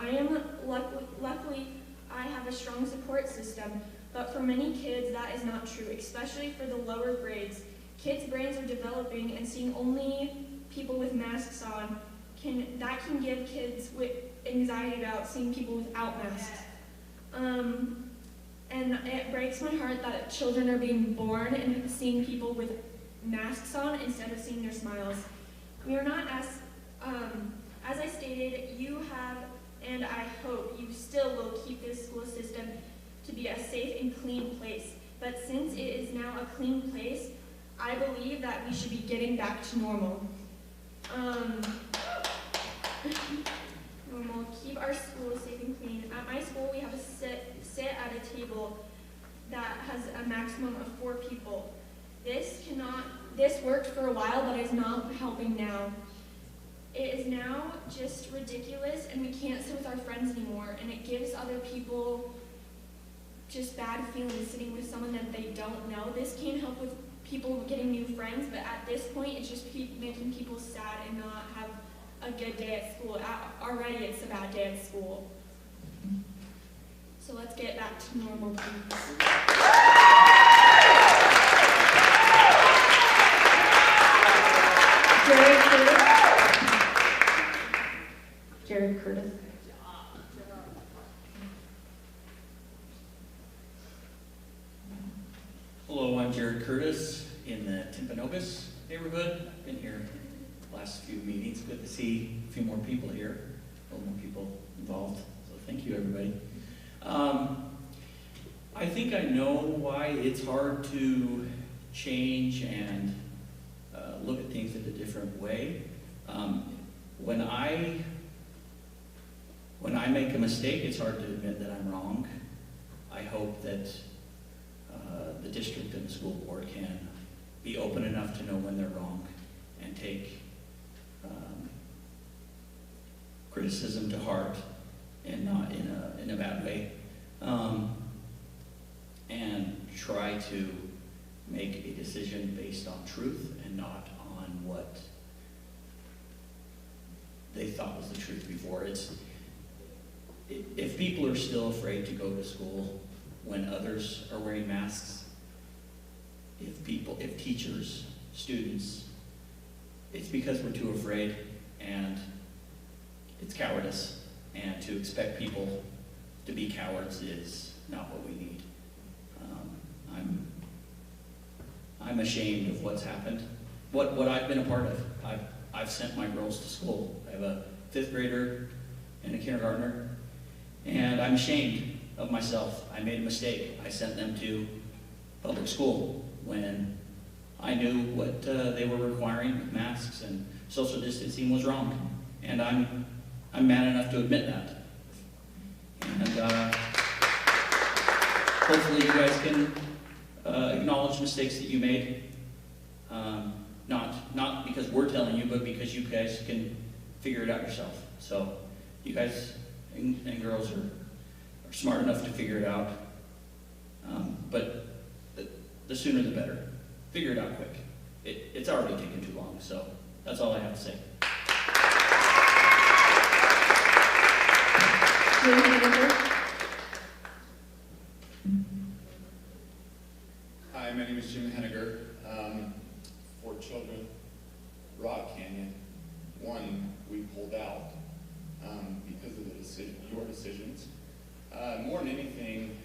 Luckily, I have a strong support system, but for many kids that is not true, especially for the lower grades. Kids' brains are developing, and seeing only people with masks on can give kids with anxiety about seeing people without masks. And it breaks my heart that children are being born and seeing people with masks on instead of seeing their smiles. We are not as I stated, you have, and I hope you still will keep this school system to be a safe and clean place. But since it is now a clean place, I believe that we should be getting back to normal. Keep our school safe and clean. At my school, we have a sit at a table that has a maximum of 4 people. This worked for a while, but is not helping now. It is now just ridiculous, and we can't sit with our friends anymore, and it gives other people just bad feelings sitting with someone that they don't know. This can help with people getting new friends, but at this point, it's just making people sad and not have a good day at school. Already, it's a bad day at school. So let's get back to normal, please. Jared Curtis. Hello, I'm Jared Curtis in the Timpanogos neighborhood. I've been here the last few meetings. Good to see a few more people here, a little more people involved. So thank you, everybody. I think I know why it's hard to change and look at things in a different way. When I make a mistake, it's hard to admit that I'm wrong. I hope that the district and the school board can be open enough to know when they're wrong and take criticism to heart and not in a bad way, and try to make a decision based on truth and not on what they thought was the truth before. If people are still afraid to go to school when others are wearing masks, if teachers, students, it's because we're too afraid, and it's cowardice. And to expect people to be cowards is not what we need. I'm ashamed of what's happened, what I've been a part of. I've sent my girls to school. I have a 5th grader and a kindergartner, and I'm ashamed of myself. I made a mistake. I sent them to public school when I knew what they were requiring with masks and social distancing was wrong. And I'm mad enough to admit that. And hopefully you guys can acknowledge mistakes that you made. Not because we're telling you, but because you guys can figure it out yourself. So you guys and girls are smart enough to figure it out. But the sooner the better. Figure it out quick. It's already taken too long, so that's all I have to say. Hi, my name is Jim Henniger. 4 children, Rock Canyon. 1 we pulled out because of your decisions. More than anything,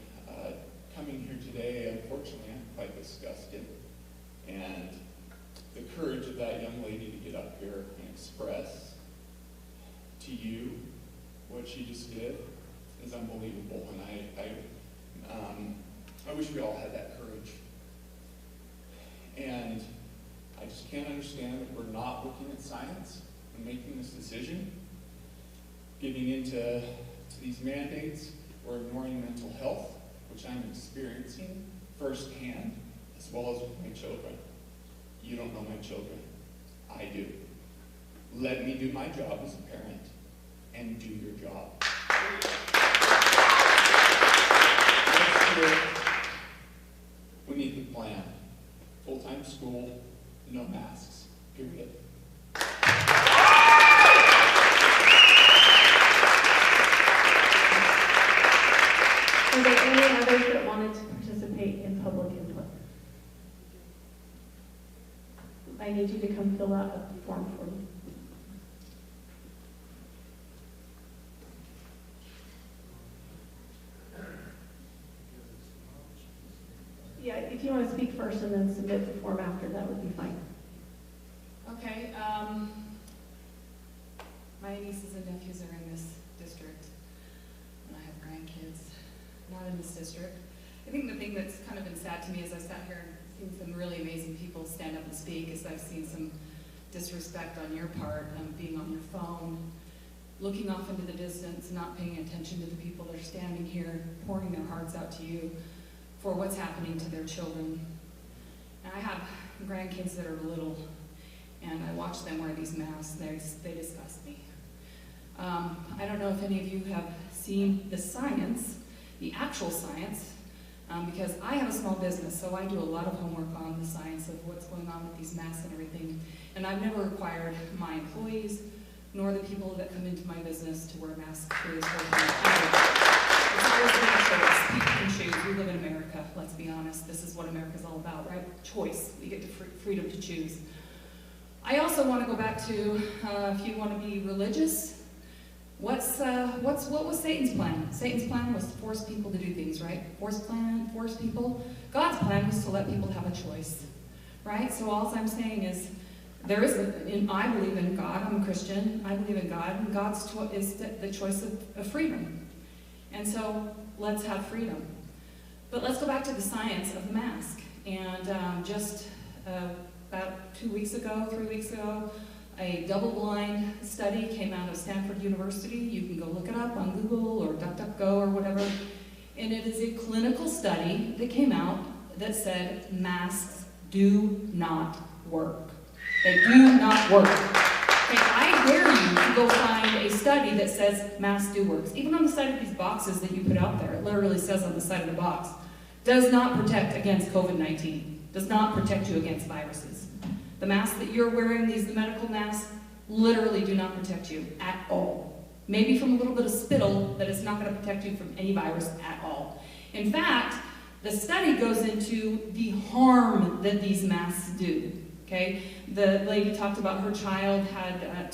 coming here today, unfortunately, I'm quite disgusted. And the courage of that young lady to get up here and express to you what she just did is unbelievable. And I wish we all had that courage. And I just can't understand that we're not looking at science and making this decision, getting into these mandates, or ignoring mental health, which I'm experiencing firsthand, as well as with my children. You don't know my children. I do. Let me do my job as a parent and do your job. Next year, we need the plan. Full-time school, no masks, period. Are there any others that wanted to participate in public input? I need you to come fill out a form for me. Yeah, if you want to speak first and then submit the form after, that would be fine. Okay, my nieces and nephews are in this district, and I have grandkids not in this district. I think the thing that's kind of been sad to me as I've sat here and seen some really amazing people stand up and speak is I've seen some disrespect on your part, being on your phone, looking off into the distance, not paying attention to the people that are standing here, pouring their hearts out to you for what's happening to their children. And I have grandkids that are little, and I watch them wear these masks. They disgust me. I don't know if any of you have seen the science, the actual science, because I have a small business, so I do a lot of homework on the science of what's going on with these masks and everything. And I've never required my employees, nor the people that come into my business to wear masks for this whole time. It's always been a choice. Pick and choose. We live in America, let's be honest. This is what America's all about, right? Choice. We get the freedom to choose. I also want to go back to, if you want to be religious, what was Satan's plan? Satan's plan was to force people to do things, right? Force people. God's plan was to let people have a choice, right? So all I'm saying is, I believe in God. I'm a Christian. I believe in God, and God's is the choice of freedom. And so let's have freedom. But let's go back to the science of the mask. And just about 3 weeks ago, a double-blind study came out of Stanford University. You can go look it up on Google or DuckDuckGo or whatever. And it is a clinical study that came out that said masks do not work. They do not work. Okay, I dare you to go find a study that says masks do work. Even on the side of these boxes that you put out there, it literally says on the side of the box, does not protect against COVID-19, does not protect you against viruses. The masks that you're wearing, the medical masks, literally do not protect you at all. Maybe from a little bit of spittle, but it's not going to protect you from any virus at all. In fact, the study goes into the harm that these masks do. Okay, the lady talked about her child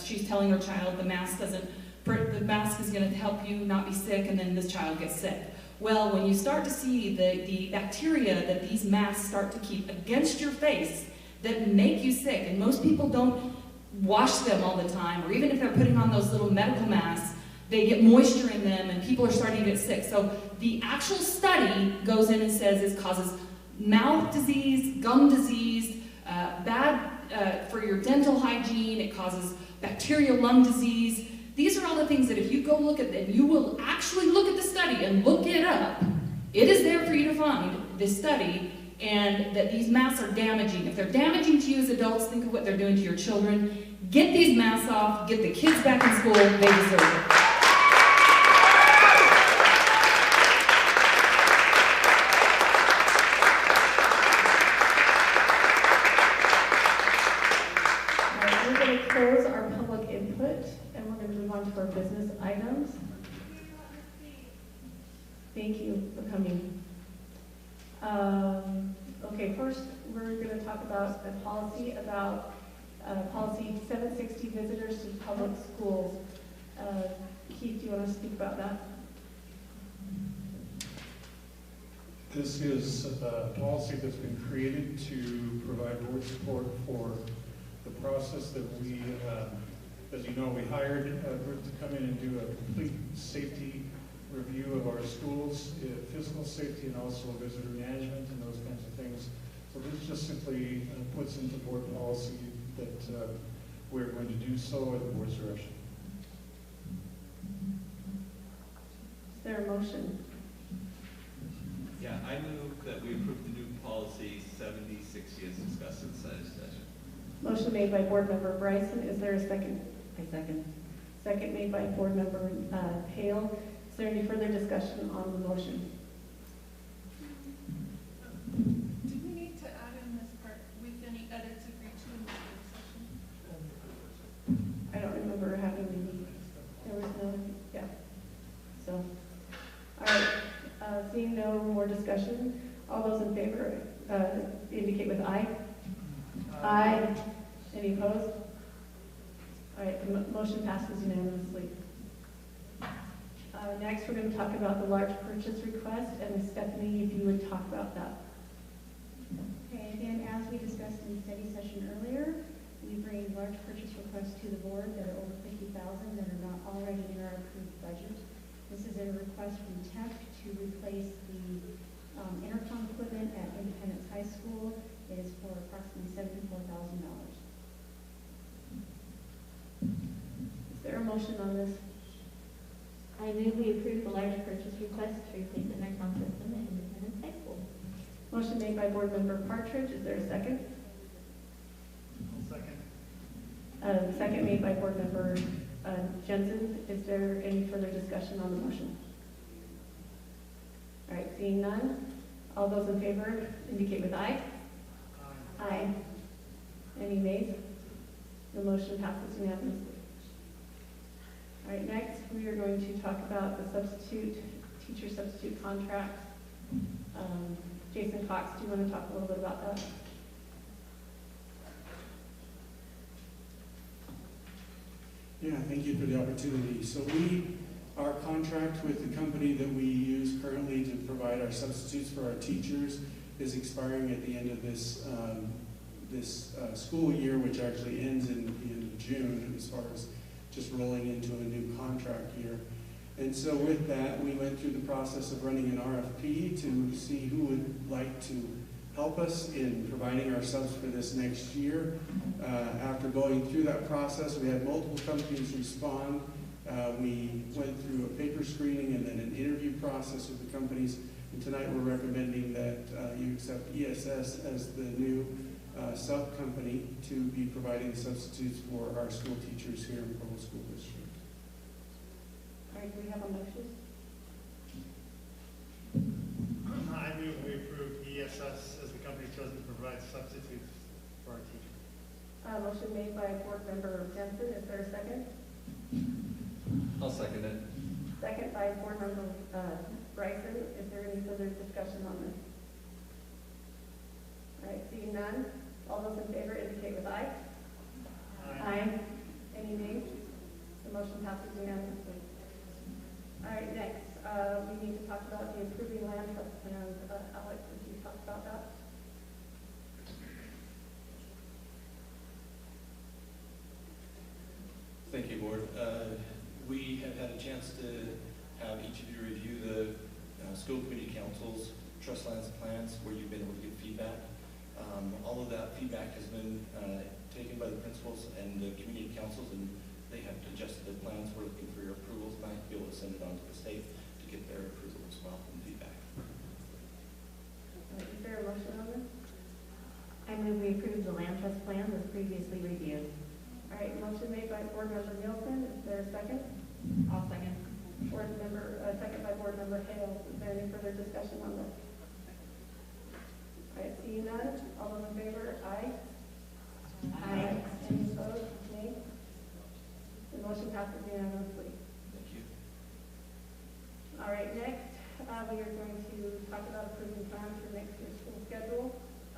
she's telling her child the mask is going to help you not be sick, and then this child gets sick. Well, when you start to see the bacteria that these masks start to keep against your face that make you sick, and most people don't wash them all the time, or even if they're putting on those little medical masks, they get moisture in them and people are starting to get sick. So the actual study goes in and says it causes mouth disease, gum disease, bad for your dental hygiene, it causes bacterial lung disease. These are all the things that if you go look at them, you will actually look at the study and look it up. It is there for you to find, this study, and that these masks are damaging. If they're damaging to you as adults, think of what they're doing to your children. Get these masks off, get the kids back in school, they deserve it. We're going to close our public input, and we're going to move on to our business items. Thank you for coming. Okay, first we're going to talk about a policy policy 760, visitors to public schools. Keith, do you want to speak about that? This is a policy that's been created to provide board support for the process that we, as you know, we hired a group to come in and do a complete safety review of our schools, physical safety and also visitor management and those kinds of things. So this just simply puts into board policy that we're going to do so at the board's direction. Is there a motion? Yeah, I move that we approve the new policy 7060 as discussed in the study session. Motion made by Board Member Bryson. Is there a second? I second. Second made by Board Member Hale. Is there any further discussion on the motion? Do we need to add in this part with any edits agreed to in the session? I don't remember having any. There was no, yeah. So, all right. Seeing no more discussion, all those in favor indicate with aye. Aye. Any opposed? All right, the motion passes unanimously. Next, we're going to talk about the large purchase request, and Stephanie, if you would talk about that. Okay, again, as we discussed in study session earlier, we bring large purchase requests to the board that are over $50,000 that are not already in our approved budget. This is a request from TEC to replace the intercom equipment at Independence High School. It is for approximately $74,000. Is there a motion on this? I move we approve the large purchase request to replace the intercom system at Independence High School. Motion made by Board Member Partridge. Is there a second? Second. Second made by Board Member Jensen. Is there any further discussion on the motion? All right, seeing none. All those in favor indicate with aye. Aye. Any nays? The motion passes unanimously. All right, next we are going to talk about the teacher substitute contract. Jason Cox, do you want to talk a little bit about that? Yeah, thank you for the opportunity. So our contract with the company that we use currently to provide our substitutes for our teachers is expiring at the end of this school year, which actually ends in the end of June as far as just rolling into a new contract year. And so with that, we went through the process of running an RFP to see who would like to help us in providing our subs for this next year. After going through that process, we had multiple companies respond. We went through a paper screening and then an interview process with the companies. And tonight we're recommending that you accept ESS as the new sub-company to be providing substitutes for our school teachers here in Provo School District. All right, do we have a motion? I move we approve ESS as the company chosen to provide substitutes for our teachers. Motion made by Board Member Jensen. Is there a second? I'll second it. Second by Board Member Bryson. Is there any further discussion on this? All right, seeing none. All those in favor indicate with aye. Aye. Any nays? The motion passes unanimously. All right, next, we need to talk about the improving land trust plans. Alex, would you talk about that? Thank you, Board. We have had a chance to have each of you review the school committee council's trust lands plans where you've been able to get feedback. All of that feedback has been taken by the principals and the community councils, and they have adjusted the plans. We're looking for your approvals tonight to be able to send it on to the state to get their approval as well and feedback. Is there a motion on this? I move we approve the land trust plan as previously reviewed. All right, motion made by Board Member Nielsen. Is there a second? I'll second. Second by Board Member Hales. Is there any further discussion on this? All right, seeing none. All those in favor, aye. Aye. Any opposed? Nay. The motion passes unanimously. Thank you. All right, next, we are going to talk about approving plans for next year's school schedule.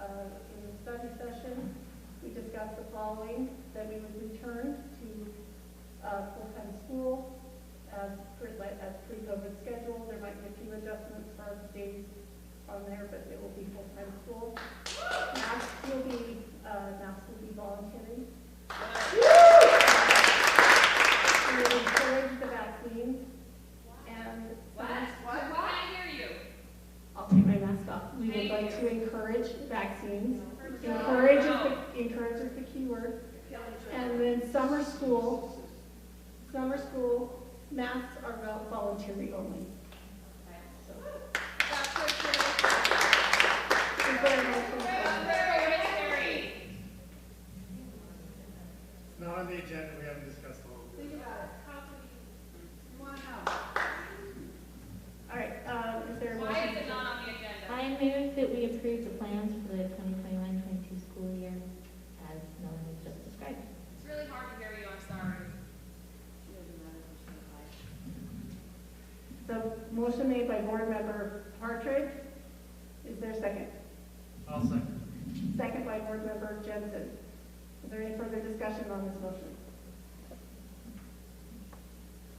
In the study session, we discussed the following, that we would return to full-time school as pre-COVID schedule. There might be a few adjustments for our days on there, but it will be full-time school. Masks will be voluntary. We will encourage the vaccines and What? I hear you. I'll take my mask off. We would like to encourage vaccines. Encourage is the key word. And then summer school, masks are voluntary only. So. Is there a motion? Not on the agenda, we haven't discussed all of it. All right, is there a motion? Why is it not on the agenda? I move that we approve the plans for the 2021-22 school year as Melanie just described. It's really hard to hear you, I'm sorry. So, motion made by Board Member Partridge. Is there a second? I'll second. Second by Board Member Jensen. Is there any further discussion on this motion?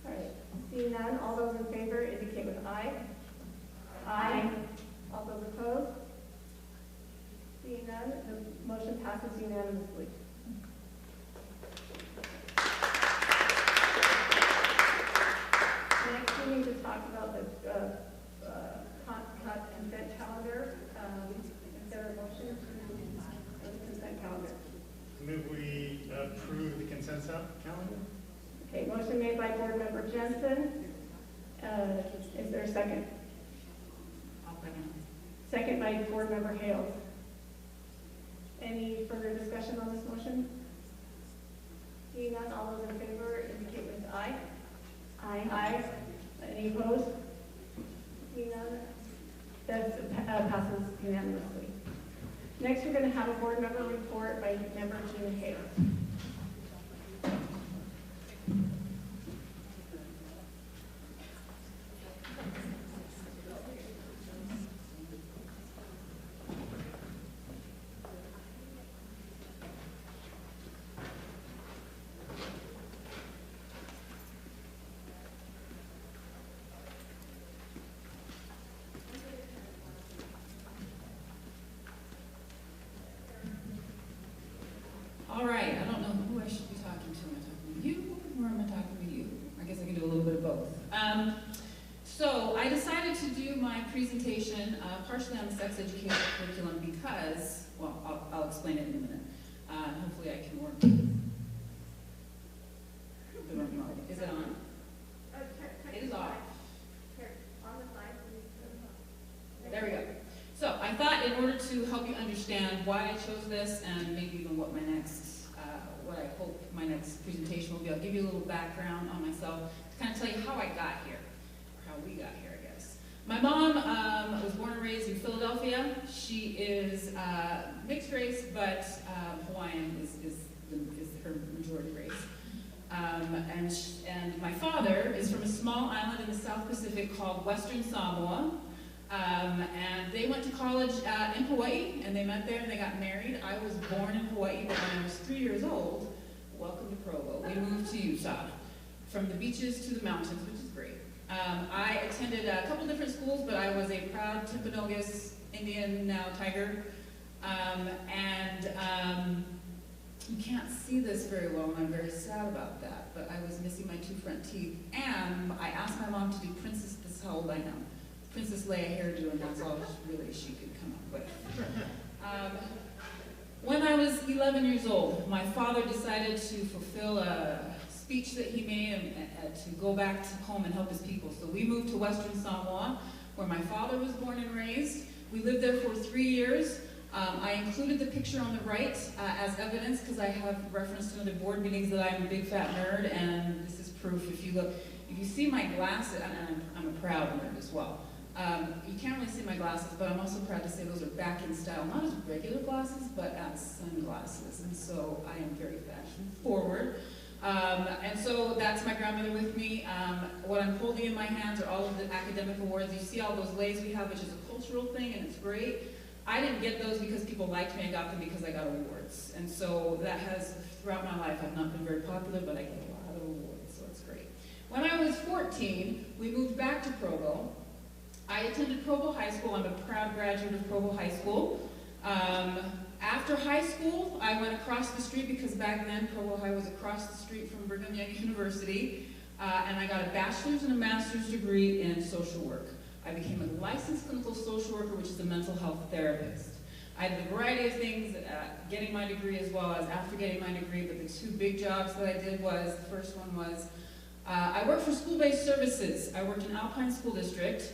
All right, seeing none, all those in favor indicate with aye. Aye. All those opposed? Seeing none, the motion passes unanimously. Next, we need to talk about the consent calendar. Is there a motion to the consent calendar? Move we approve the consent calendar. Okay, motion made by Board Member Jensen. Is there a second? I'll second. Second by Board Member Hales. Any further discussion on this motion? Seeing none, all those in favor indicate with aye. Aye. Aye. Any opposed? Seeing none, that passes unanimously. Next, we're going to have a board member report by Member Gina Hales. presentation, partially on the sex education curriculum because, well, I'll explain it in a minute. Hopefully I can work the remote. Is it on? It is off. There we go. So I thought in order to help you understand why I chose this and maybe even what my next, what I hope my next presentation will be, I'll give you a little background on myself to kind of tell you how I got here, or how we got here, I guess. My mom was born and raised in Philadelphia. She is mixed race, but Hawaiian is her majority race. And my father is from a small island in the South Pacific called Western Samoa. And they went to college in Hawaii, and they met there and they got married. I was born in Hawaii, but when I was 3 years old, welcome to Provo, we moved to Utah. From the beaches to the mountains, which is great. I attended a couple different schools, but I was a proud Timpanogos Indian, now Tiger. You can't see this very well, and I'm very sad about that, but I was missing my 2 front teeth, and I asked my mom to do Princess, this is how old I am, Princess Leia hairdo, and that's all really she could come up with. When I was 11 years old, my father decided to fulfill a speech that he made and to go back to home and help his people. So we moved to Western Samoa, where my father was born and raised. We lived there for 3 years. I included the picture on the right as evidence because I have referenced in other board meetings that I'm a big fat nerd, and this is proof. If you look, if you see my glasses, and I'm a proud nerd as well. You can't really see my glasses, but I'm also proud to say those are back in style, not as regular glasses, but as sunglasses, and so I am very fashion forward. And so that's my grandmother with me. What I'm holding in my hands are all of the academic awards. You see all those leis we have, which is a cultural thing, and it's great. I didn't get those because people liked me, I got them because I got awards. And so that has, throughout my life, I've not been very popular, but I get a lot of awards, so it's great. When I was 14, we moved back to Provo. I attended Provo High School. I'm a proud graduate of Provo High School. After high school, I went across the street because back then Provo High was across the street from Brigham Young University, and I got a bachelor's and a master's degree in social work. I became a licensed clinical social worker, which is a mental health therapist. I did a variety of things, getting my degree as well as after getting my degree, but the 2 big jobs that I did was, the first one was, I worked for school-based services. I worked in Alpine School District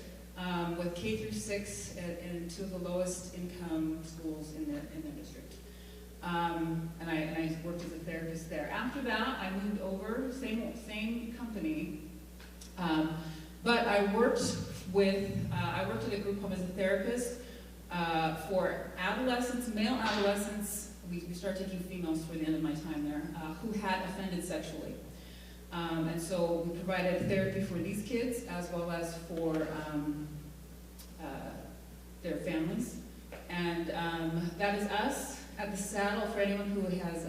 with K through 6 in 2 of the lowest income schools in their district. And I worked as a therapist there. After that, I moved over, same company, but I worked at a group home as a therapist for adolescents, male adolescents. We started taking females toward the end of my time there, who had offended sexually. And so we provided therapy for these kids as well as for their families. And that is us at the saddle. For anyone who has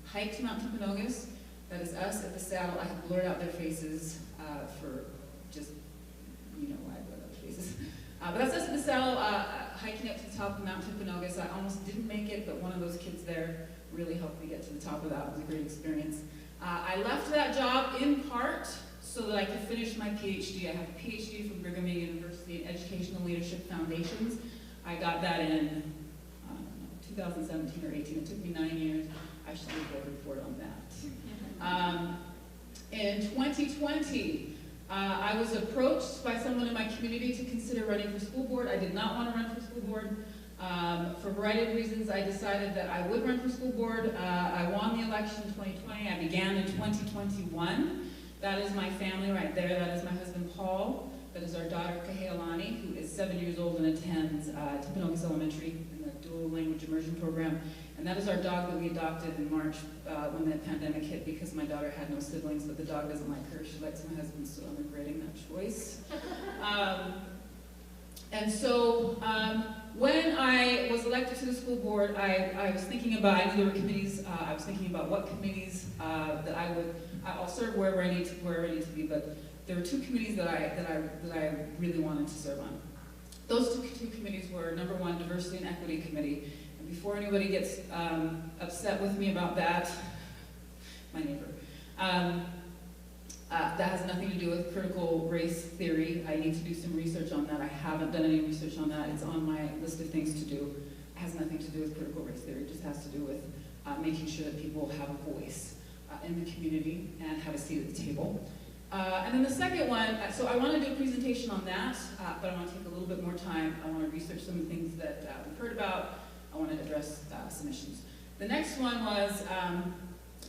hiked Mount Timpanogos, that is us at the saddle. I have blurred out their faces for just, you know why I blurred out their faces. But that's us at the saddle, hiking up to the top of Mount Timpanogos. I almost didn't make it, but one of those kids there really helped me get to the top of that. It was a great experience. I left that job in part so that I could finish my PhD. I have a PhD from Brigham Young University in Educational Leadership Foundations. I got that in 2017 or 18. It took me 9 years. I should do a board report on that. In 2020, I was approached by someone in my community to consider running for school board. I did not want to run for school board. For a variety of reasons, I decided that I would run for school board. I won the election in 2020. I began in 2021. That is my family right there. That is my husband, Paul. That is our daughter, Kahealani, who is 7 years old and attends Timpanogos Elementary in the dual language immersion program. And that is our dog that we adopted in March when the pandemic hit because my daughter had no siblings, but the dog doesn't like her. She likes my husband, so I'm regretting that choice. And so when I was elected to the school board, I was thinking about, I knew there were committees, I was thinking about what committees that I'll serve wherever I need to be, but there were 2 committees that I really wanted to serve on. Those two committees were, number 1, Diversity and Equity Committee. And before anybody gets upset with me about that, my neighbor, That has nothing to do with critical race theory. I need to do some research on that. I haven't done any research on that. It's on my list of things to do. It has nothing to do with critical race theory. It just has to do with making sure that people have a voice in the community and have a seat at the table. And then the second one, so I want to do a presentation on that, but I want to take a little bit more time. I want to research some of the things that we've heard about. I want to address some issues. The next one was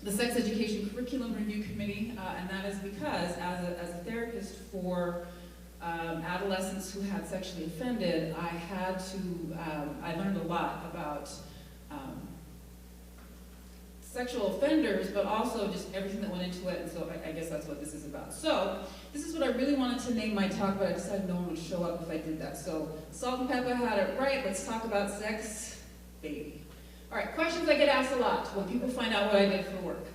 the Sex Education Curriculum Review Committee, and that is because as a therapist for adolescents who had sexually offended, I learned a lot about sexual offenders, but also just everything that went into it, and so I guess that's what this is about. So, this is what I really wanted to name my talk, but I decided no one would show up if I did that. So, Salt and Pepper had it right. Let's talk about sex, baby. All right, questions I get asked a lot when people find out what I did for work.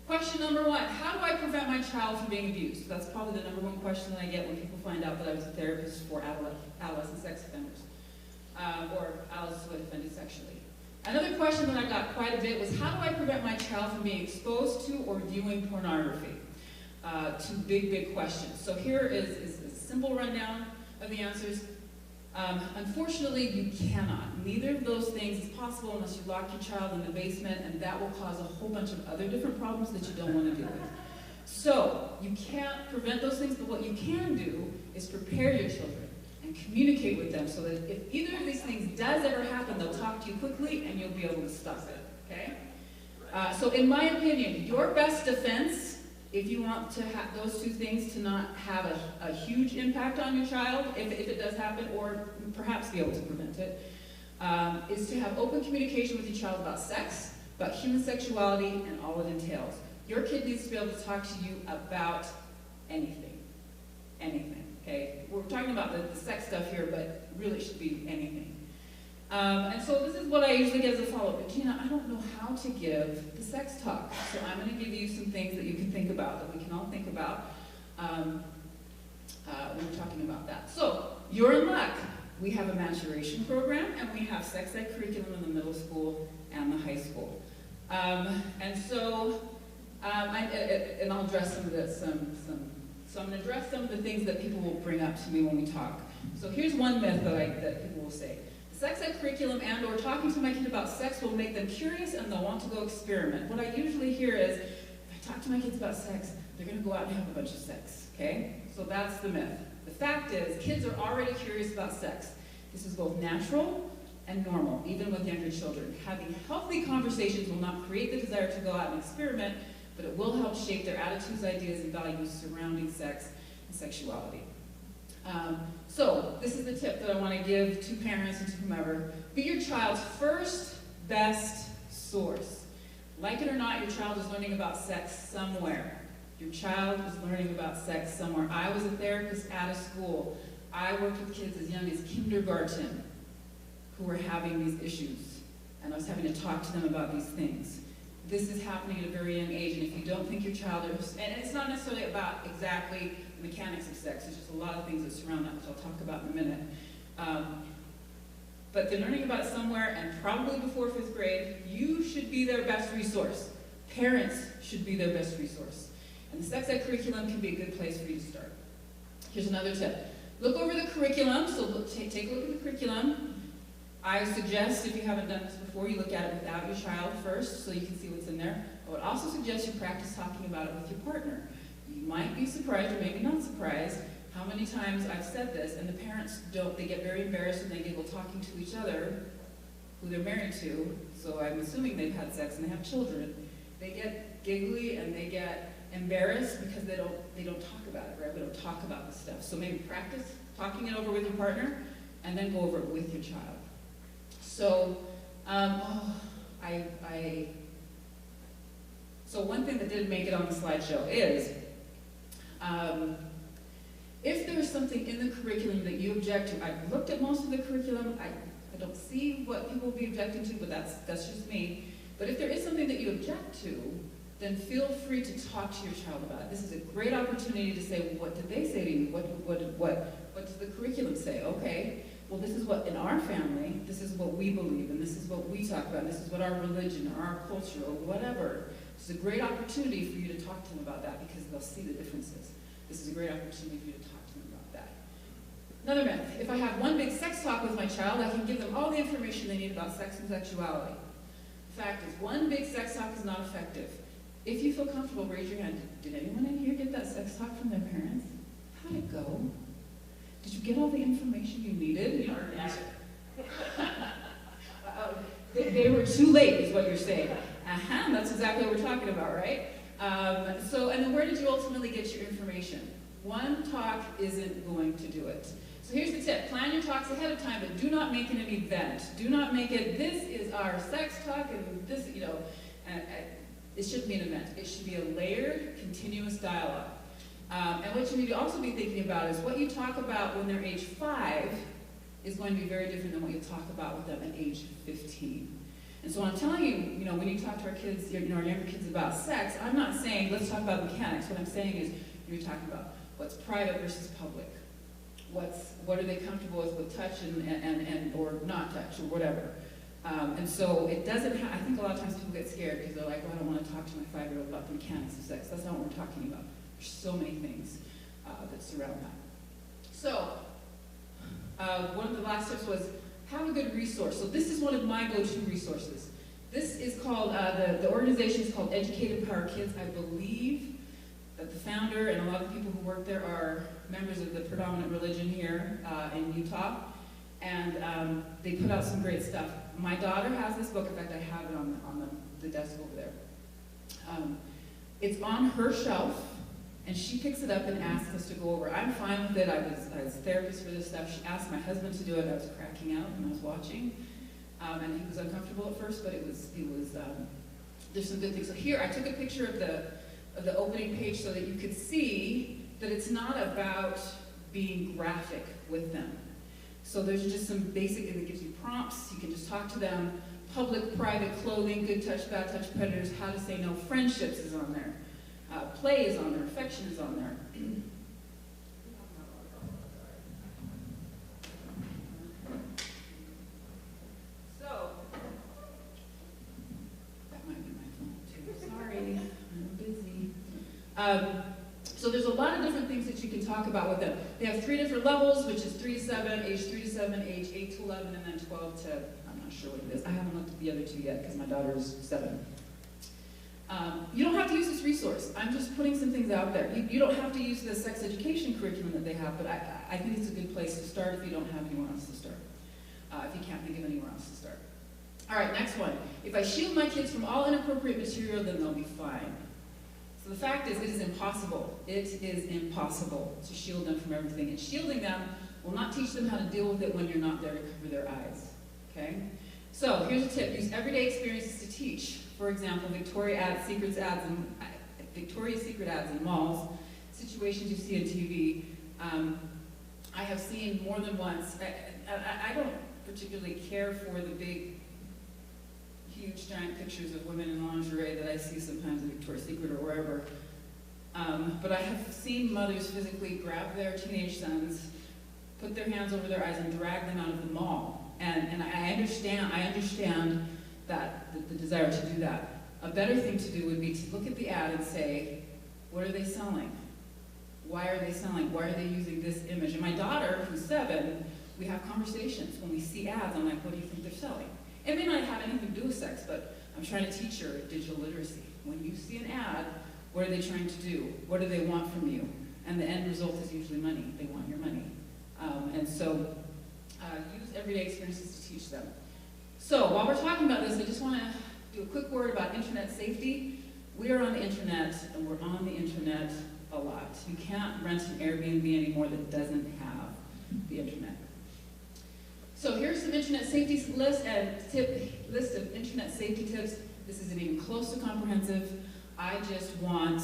Question number one, how do I prevent my child from being abused? That's probably the number one question that I get when people find out that I was a therapist for adolescent sex offenders, or adolescents who had offended sexually. Another question that I got quite a bit was, how do I prevent my child from being exposed to or viewing pornography? Two big questions. So here is a simple rundown of the answers. Unfortunately, you cannot. Neither of those things is possible unless you lock your child in the basement, and that will cause a whole bunch of other different problems that you don't want to deal with. So, you can't prevent those things, but what you can do is prepare your children and communicate with them so that if either of these things does ever happen, they'll talk to you quickly and you'll be able to stop it, okay? So in my opinion, your best defense, if you want to have those two things to not have a huge impact on your child, if it does happen, or perhaps be able to prevent it, is to have open communication with your child about sex, about human sexuality, and all it entails. Your kid needs to be able to talk to you about anything. Anything, okay? We're talking about the sex stuff here, but really it should be anything. And so this is what I usually get as a follow-up. But Gina, I don't know how to give the sex talk. So I'm going to give you some things that you can think about, that we can all think about when we're talking about that. So, you're in luck. We have a maturation program, and we have sex ed curriculum in the middle school and the high school. And I'll address some of this, so I'm going to address some of the things that people will bring up to me when we talk. So here's one myth that people will say. Sex ed curriculum and or talking to my kid about sex will make them curious and they'll want to go experiment. What I usually hear is, if I talk to my kids about sex, they're going to go out and have a bunch of sex, okay? So that's the myth. The fact is, kids are already curious about sex. This is both natural and normal, even with younger children. Having healthy conversations will not create the desire to go out and experiment, but it will help shape their attitudes, ideas, and values surrounding sex and sexuality. So, this is the tip that I want to give to parents and to whomever. Be your child's first best source. Like it or not, your child is learning about sex somewhere. Your child is learning about sex somewhere. I was a therapist at a school. I worked with kids as young as kindergarten who were having these issues. And I was having to talk to them about these things. This is happening at a very young age, and if you don't think your child is, and it's not necessarily about exactly the mechanics of sex, there's just a lot of things that surround that, which I'll talk about in a minute. But they're learning about it somewhere, and probably before 5th grade, you should be their best resource. Parents should be their best resource. And the sex ed curriculum can be a good place for you to start. Here's another tip. Look over the curriculum, so take a look at the curriculum. I suggest, if you haven't done this before, you look at it without your child first, so you can see what's in there. I would also suggest you practice talking about it with your partner. You might be surprised, or maybe not surprised, how many times I've said this, and the parents they get very embarrassed and they giggle talking to each other, who they're married to, so I'm assuming they've had sex and they have children. They get giggly and they get embarrassed because they don't talk about it, right? We don't talk about this stuff. So maybe practice talking it over with your partner, and then go over it with your child. So, so one thing that didn't make it on the slideshow is, if there's something in the curriculum that you object to, I've looked at most of the curriculum, I don't see what people will be objecting to, but that's just me. But if there is something that you object to, then feel free to talk to your child about it. This is a great opportunity to say, well, what did they say to you? What does the curriculum say? Okay. Well, this is what, in our family, this is what we believe, and this is what we talk about, and this is what our religion, or our culture, or whatever It's a great opportunity for you to talk to them about that because they'll see the differences. This is a great opportunity for you to talk to them about that. Another myth, if I have one big sex talk with my child, I can give them all the information they need about sex and sexuality. The fact is, one big sex talk is not effective. If you feel comfortable, raise your hand. Did anyone in here get that sex talk from their parents? How'd it go? Did you get all the information you needed? They were too late, is what you're saying. That's exactly what we're talking about, right? And then where did you ultimately get your information? One talk isn't going to do it. So here's the tip. Plan your talks ahead of time, but do not make it an event. Do not make it, this is our sex talk, and this, it shouldn't be an event. It should be a layered, continuous dialogue. And what you need to also be thinking about is what you talk about when they're age 5 is going to be very different than what you talk about with them at age 15. And so when I'm telling you, when you talk to our kids, our younger kids about sex, I'm not saying, let's talk about mechanics. What I'm saying is, you're talking about what's private versus public. What are they comfortable with touch and or not touch or whatever. And so it doesn't I think a lot of times people get scared because they're like, well, I don't want to talk to my 5-year-old about the mechanics of sex. That's not what we're talking about. There's so many things that surround that. So one of the last tips was have a good resource. So this is one of my go-to resources. This is called, the organization is called Educate Empower Kids. I believe that the founder and a lot of the people who work there are members of the predominant religion here in Utah. And they put out some great stuff. My daughter has this book. In fact, I have it on the desk over there. It's on her shelf, and she picks it up and asks us to go over. I'm fine with it. I was a therapist for this stuff. She asked my husband to do it. I was cracking out when I was watching. And he was uncomfortable at first, but there's some good things. So here, I took a picture of the opening page so that you could see that it's not about being graphic with them. So there's just some basic, it gives you prompts. You can just talk to them. Public, private, clothing, good touch, bad touch, predators, how to say no. Friendships is on there. Play is on there. Affection is on there. So, that might be my phone too. Sorry, I'm busy. So there's a lot of different things that you can talk about with them. They have 3 different levels, which is 3 to 7, age 3 to 7, age 8 to 11, and then 12 to, I'm not sure what it is. I haven't looked at the other 2 yet because my daughter is 7. You don't have to use this resource. I'm just putting some things out there. You don't have to use the sex education curriculum that they have, but I think it's a good place to start if you don't have anywhere else to start. If you can't think of anywhere else to start. All right, next one. If I shield my kids from all inappropriate material, then they'll be fine. So the fact is, it is impossible. It is impossible to shield them from everything. And shielding them will not teach them how to deal with it when you're not there to cover their eyes. Okay? So here's a tip. Use everyday experiences to teach. For example, Victoria's Secret ads in malls, situations you see on TV. I have seen more than once. I don't particularly care for the big, huge, giant pictures of women in lingerie that I see sometimes in Victoria's Secret or wherever. But I have seen mothers physically grab their teenage sons, put their hands over their eyes, and drag them out of the mall. And I understand that the desire to do that. A better thing to do would be to look at the ad and say, what are they selling? Why are they selling? Why are they using this image? And my daughter, who's 7, we have conversations. When we see ads, I'm like, what do you think they're selling? It may not have anything to do with sex, but I'm trying to teach her digital literacy. When you see an ad, what are they trying to do? What do they want from you? And the end result is usually money. They want your money. And so use everyday experiences to teach them. So while we're talking about this, I just want to do a quick word about internet safety. We are on the internet, and we're on the internet a lot. You can't rent an Airbnb anymore that doesn't have the internet. So here's some internet safety list of internet safety tips. This isn't even close to comprehensive. I just want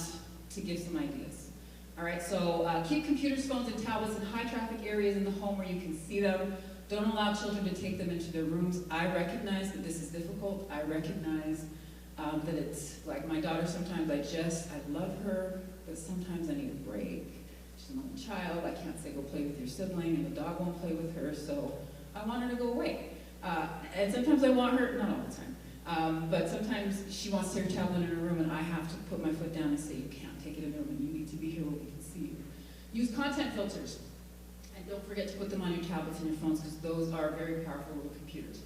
to give some ideas. All right, so keep computers, phones, and tablets in high traffic areas in the home where you can see them. Don't allow children to take them into their rooms. I recognize that this is difficult. I recognize that it's like my daughter sometimes, I love her, but sometimes I need a break. She's an only child. I can't say go play with your sibling, and the dog won't play with her, so I want her to go away. And sometimes I want her, not all the time, But sometimes she wants to take her tablet in her room, and I have to put my foot down and say, you can't take it in the room, and you need to be here where we can see you. Use content filters. And don't forget to put them on your tablets and your phones, because those are very powerful little computers.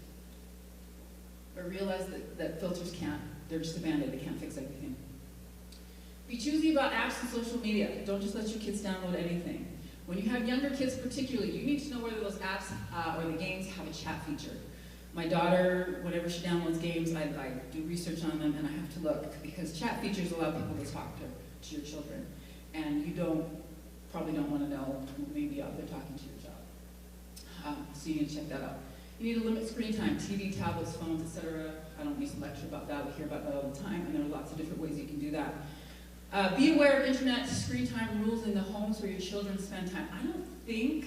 But realize that filters they're just a band-aid, they can't fix everything. Be choosy about apps and social media. Don't just let your kids download anything. When you have younger kids particularly, you need to know whether those apps or the games have a chat feature. My daughter, whenever she downloads games, I do research on them, and I have to look, because chat features allow people to talk to your children. And you probably don't want to know who may be out there talking to your child. So you need to check that out. You need to limit screen time, TV, tablets, phones, etc. I don't need to lecture about that. We hear about that all the time, and there are lots of different ways you can do that. Be aware of internet screen time rules in the homes where your children spend time. I don't think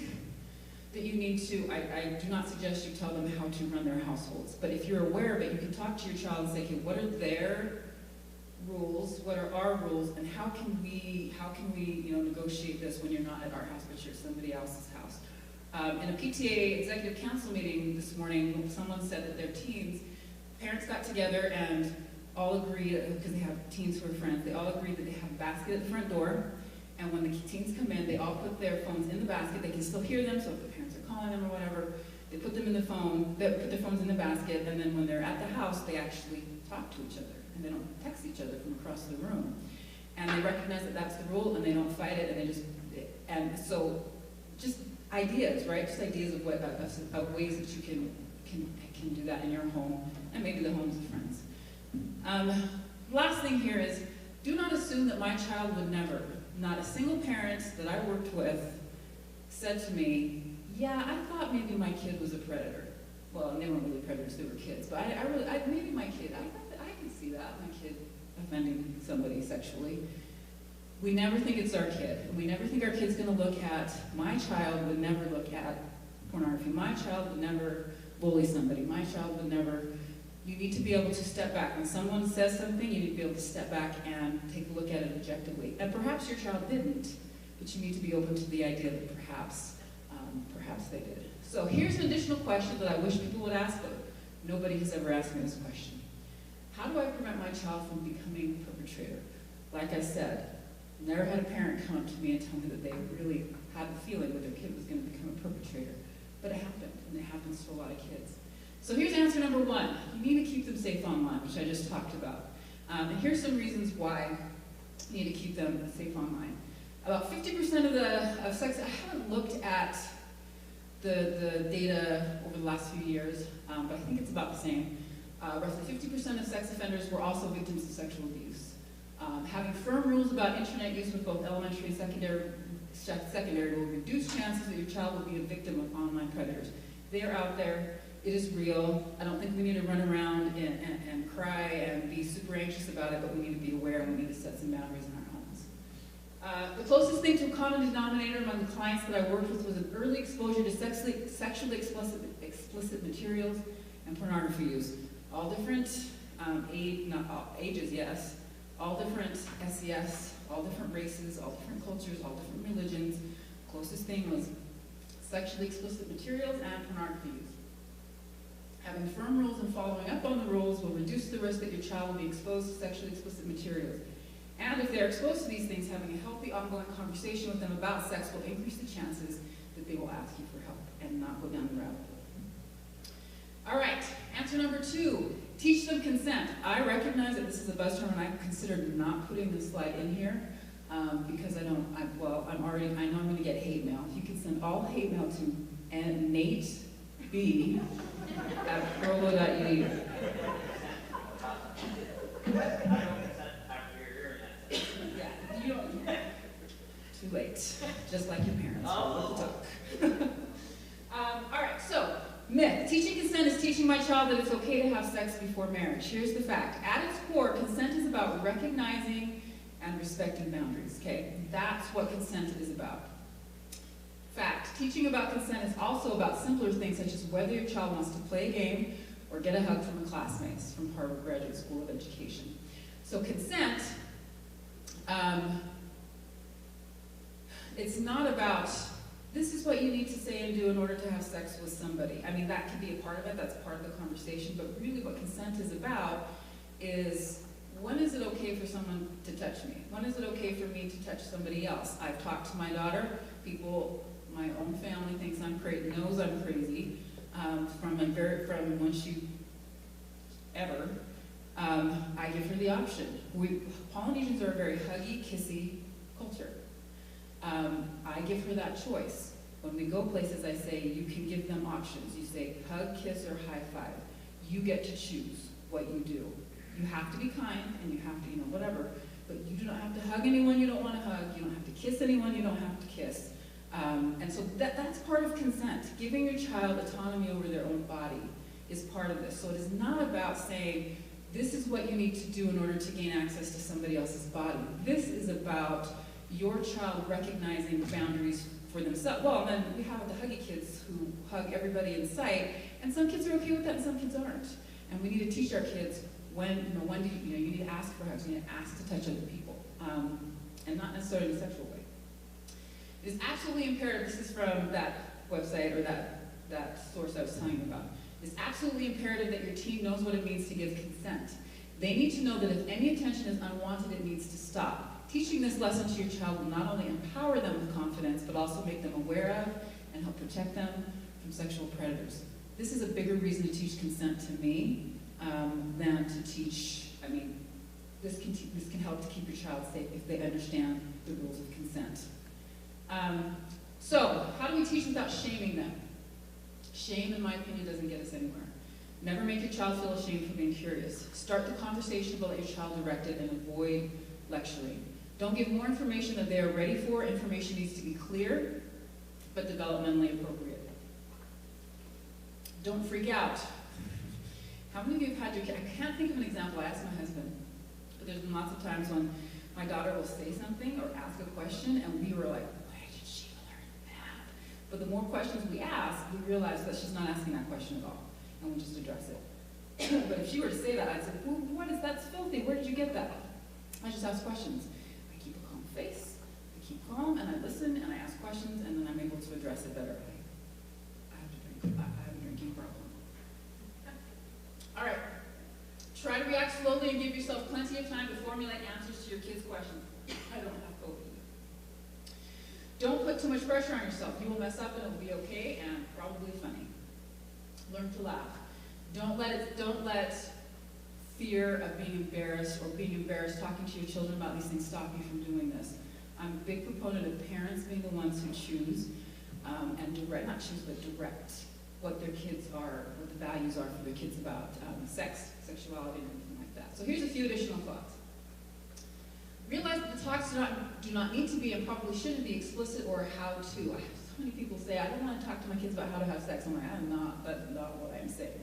that you need to, I do not suggest you tell them how to run their households, but if you're aware of it, you can talk to your child and say, okay, what are their rules, what are our rules, and how can we negotiate this when you're not at our house, but you're at somebody else's house. In a PTA executive council meeting this morning, someone said that their parents got together and all agreed, because they have teens who are friends, they all agreed that they have a basket at the front door, and when the teens come in, they all put their phones in the basket. They can still hear them, so if the parents are calling them or whatever, they put them in the phone, they put their phones in the basket, and then when they're at the house, they actually talk to each other, and they don't text each other from across the room. And they recognize that that's the rule, and they don't fight it, and so just ideas, right? Just ideas of ways that you can do that in your home, and maybe the homes of friends. Last thing here is, do not assume that my child would never. Not a single parent that I worked with said to me, yeah, I thought maybe my kid was a predator. Well, they weren't really predators, they were kids, but maybe my kid, I could see that, my kid offending somebody sexually. We never think it's our kid. We never think our kid's gonna look at, my child would never look at pornography. My child would never bully somebody. My child would never. You need to be able to step back. When someone says something, you need to be able to step back and take a look at it objectively. And perhaps your child didn't, but you need to be open to the idea that perhaps they did. So here's an additional question that I wish people would ask, but nobody has ever asked me this question. How do I prevent my child from becoming a perpetrator? Like I said, never had a parent come up to me and tell me that they really had the feeling that their kid was going to become a perpetrator. But it happened, and it happens to a lot of kids. So here's answer number one. You need to keep them safe online, which I just talked about. And here's some reasons why you need to keep them safe online. About 50% of sex, I haven't looked at the data over the last few years, but I think it's about the same. Roughly 50% of sex offenders were also victims of sexual abuse. Having firm rules about internet use with both elementary and secondary will reduce chances that your child will be a victim of online predators. They are out there. It is real. I don't think we need to run around and cry and be super anxious about it, but we need to be aware and we need to set some boundaries in our homes. The closest thing to a common denominator among the clients that I worked with was an early exposure to sexually explicit materials and pornography use. All different ages, yes. All different SES, all different races, all different cultures, all different religions. Closest thing was sexually explicit materials and pornography use. Having firm rules and following up on the rules will reduce the risk that your child will be exposed to sexually explicit materials. And if they're exposed to these things, having a healthy, ongoing conversation with them about sex will increase the chances that they will ask you for help and not go down the rabbit hole. All right, answer number two, teach them consent. I recognize that this is a buzz term, and I considered not putting this slide in here because I know I'm going to get hate mail. You can send all hate mail to NateB @provo.edu. Yeah, you don't. Too late. Just like your parents. All right, so myth. Teaching consent is teaching my child that it's okay to have sex before marriage. Here's the fact. At its core, consent is about recognizing and respecting boundaries. Okay, that's what consent is about. Fact, teaching about consent is also about simpler things such as whether your child wants to play a game or get a hug from a classmate from Harvard Graduate School of Education. So consent, it's not about this is what you need to say and do in order to have sex with somebody. I mean, that could be a part of it, that's part of the conversation, but really what consent is about is, when is it okay for someone to touch me? When is it okay for me to touch somebody else? I've talked to my daughter, people, my own family thinks I'm crazy, knows I'm crazy, from when she, ever, I give her the option. Polynesians are a very huggy, kissy culture. I give her that choice. When we go places, I say, you can give them options. You say hug, kiss, or high five. You get to choose what you do. You have to be kind, and you have to, whatever, but you do not have to hug anyone you don't want to hug. You don't have to kiss anyone you don't have to kiss. And so that's part of consent. Giving your child autonomy over their own body is part of this. So it is not about saying, this is what you need to do in order to gain access to somebody else's body. This is about your child recognizing boundaries for themselves. Well, and then we have the huggy kids who hug everybody in sight, and some kids are okay with that and some kids aren't. And we need to teach our kids when do you need to ask for hugs, you need to ask to touch other people, and not necessarily in a sexual way. It is absolutely imperative, this is from that website or that source I was telling you about. It's absolutely imperative that your teen knows what it means to give consent. They need to know that if any attention is unwanted, it needs to stop. Teaching this lesson to your child will not only empower them with confidence, but also make them aware of and help protect them from sexual predators. This is a bigger reason to teach consent to me than to teach, this can help to keep your child safe if they understand the rules of consent. So, how do we teach without shaming them? Shame, in my opinion, doesn't get us anywhere. Never make your child feel ashamed for being curious. Start the conversation about your child directed and avoid lecturing. Don't give more information than they are ready for. Information needs to be clear, but developmentally appropriate. Don't freak out. How many of you have had your kid? I can't think of an example. I asked my husband, but there's been lots of times when my daughter will say something or ask a question, and we were like, where did she learn that? But the more questions we ask, we realize that she's not asking that question at all, and we just address it. But if she were to say that, I'd say, well, what is that? That's filthy. Where did you get that? I just ask questions. I keep a calm face, I keep calm, and I listen, and I ask questions, and then I'm able to address it better. I have a drinking problem. All right. Try to react slowly and give yourself plenty of time to formulate answers to your kids' questions. I don't have COVID. Don't put too much pressure on yourself. You will mess up and it will be okay and probably funny. Learn to laugh. Don't let fear of being embarrassed or being embarrassed talking to your children about these things stop you from doing this. I'm a big proponent of parents being the ones who choose and direct, not choose, but direct what their kids are, what the values are for their kids about sex, sexuality, and everything like that. So here's a few additional thoughts. Realize that the talks do not need to be and probably shouldn't be explicit or how to. I have so many people say, I don't want to talk to my kids about how to have sex. I'm like, that's not what I'm saying.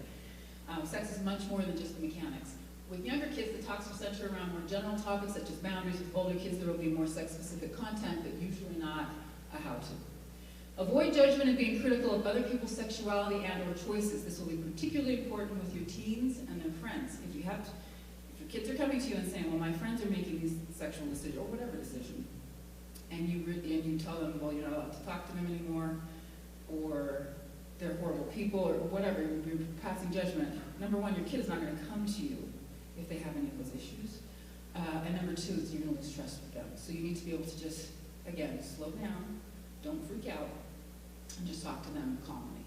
Sex is much more than just the mechanics. With younger kids, the talks will center around more general topics such as boundaries. With older kids, there will be more sex-specific content, but usually not a how-to. Avoid judgment and being critical of other people's sexuality and or choices. This will be particularly important with your teens and their friends. If your kids are coming to you and saying, well, my friends are making these sexual decisions, or whatever decision, and you tell them, well, you're not allowed to talk to them anymore, or they're horrible people, or whatever, you're passing judgment. Number one, your kid is not going to come to you if they have any of those issues. And number two is you're going to lose trust with them. So you need to be able to just, again, slow down, don't freak out, and just talk to them calmly.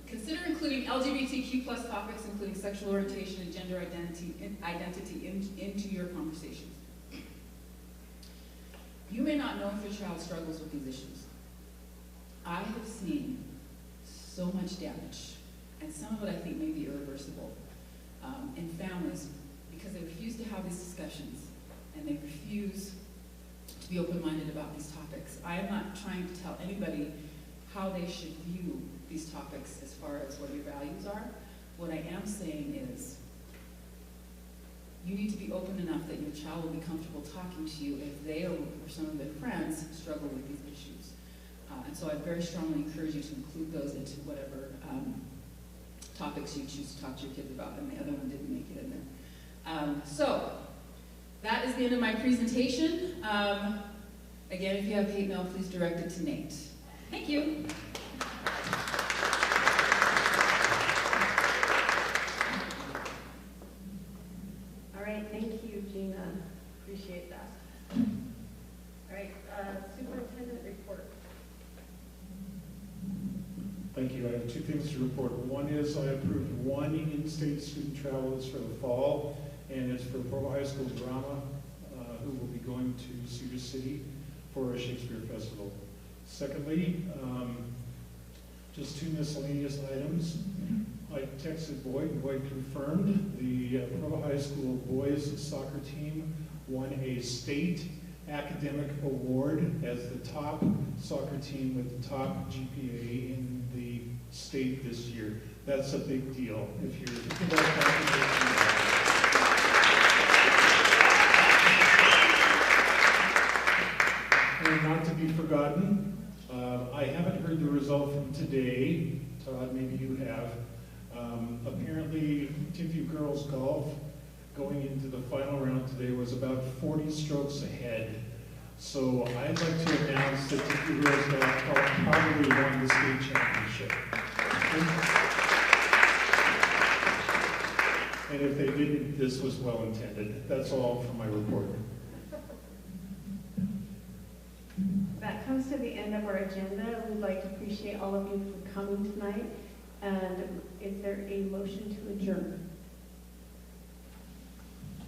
Consider including LGBTQ+ topics, including sexual orientation and gender identity into your conversations. You may not know if your child struggles with these issues. I have seen so much damage, and some of it I think may be irreversible, in families because they refuse to have these discussions and they refuse to be open-minded about these topics. I am not trying to tell anybody how they should view these topics as far as what your values are. What I am saying is you need to be open enough that your child will be comfortable talking to you if they or some of their friends struggle with these issues. And so I very strongly encourage you to include those into whatever topics you choose to talk to your kids about, and the other one didn't make it in there. So that is the end of my presentation. Again, if you have hate mail, please direct it to Nate. Thank you. All right, thank you, Gina. Appreciate that. All right, superintendent report. Thank you. I have two things to report. One is I approved one in-state student travelers for the fall, and it's for Provo High School Drama, who will be going to Cedar City for a Shakespeare festival. Secondly, just two miscellaneous items. I texted Boyd, and Boyd confirmed the Provo High School boys soccer team won a state academic award as the top soccer team with the top GPA in the state this year. That's a big deal. If you're thinking about that, and not to be forgotten, I haven't heard the result from today. Todd, maybe you have. Apparently, Timpview girls golf going into the final round today was about 40 strokes ahead. So I'd like to announce that Timpview girls golf probably won the state championship. And if they didn't, this was well intended. That's all for my report. That comes to the end of our agenda. We'd like to appreciate all of you for coming tonight. And is there a motion to adjourn?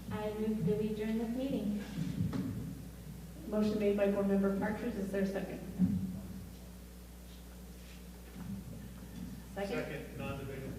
I move that we adjourn this meeting. Motion made by Board Member Partridge. Is there a second? Second, non-debatable.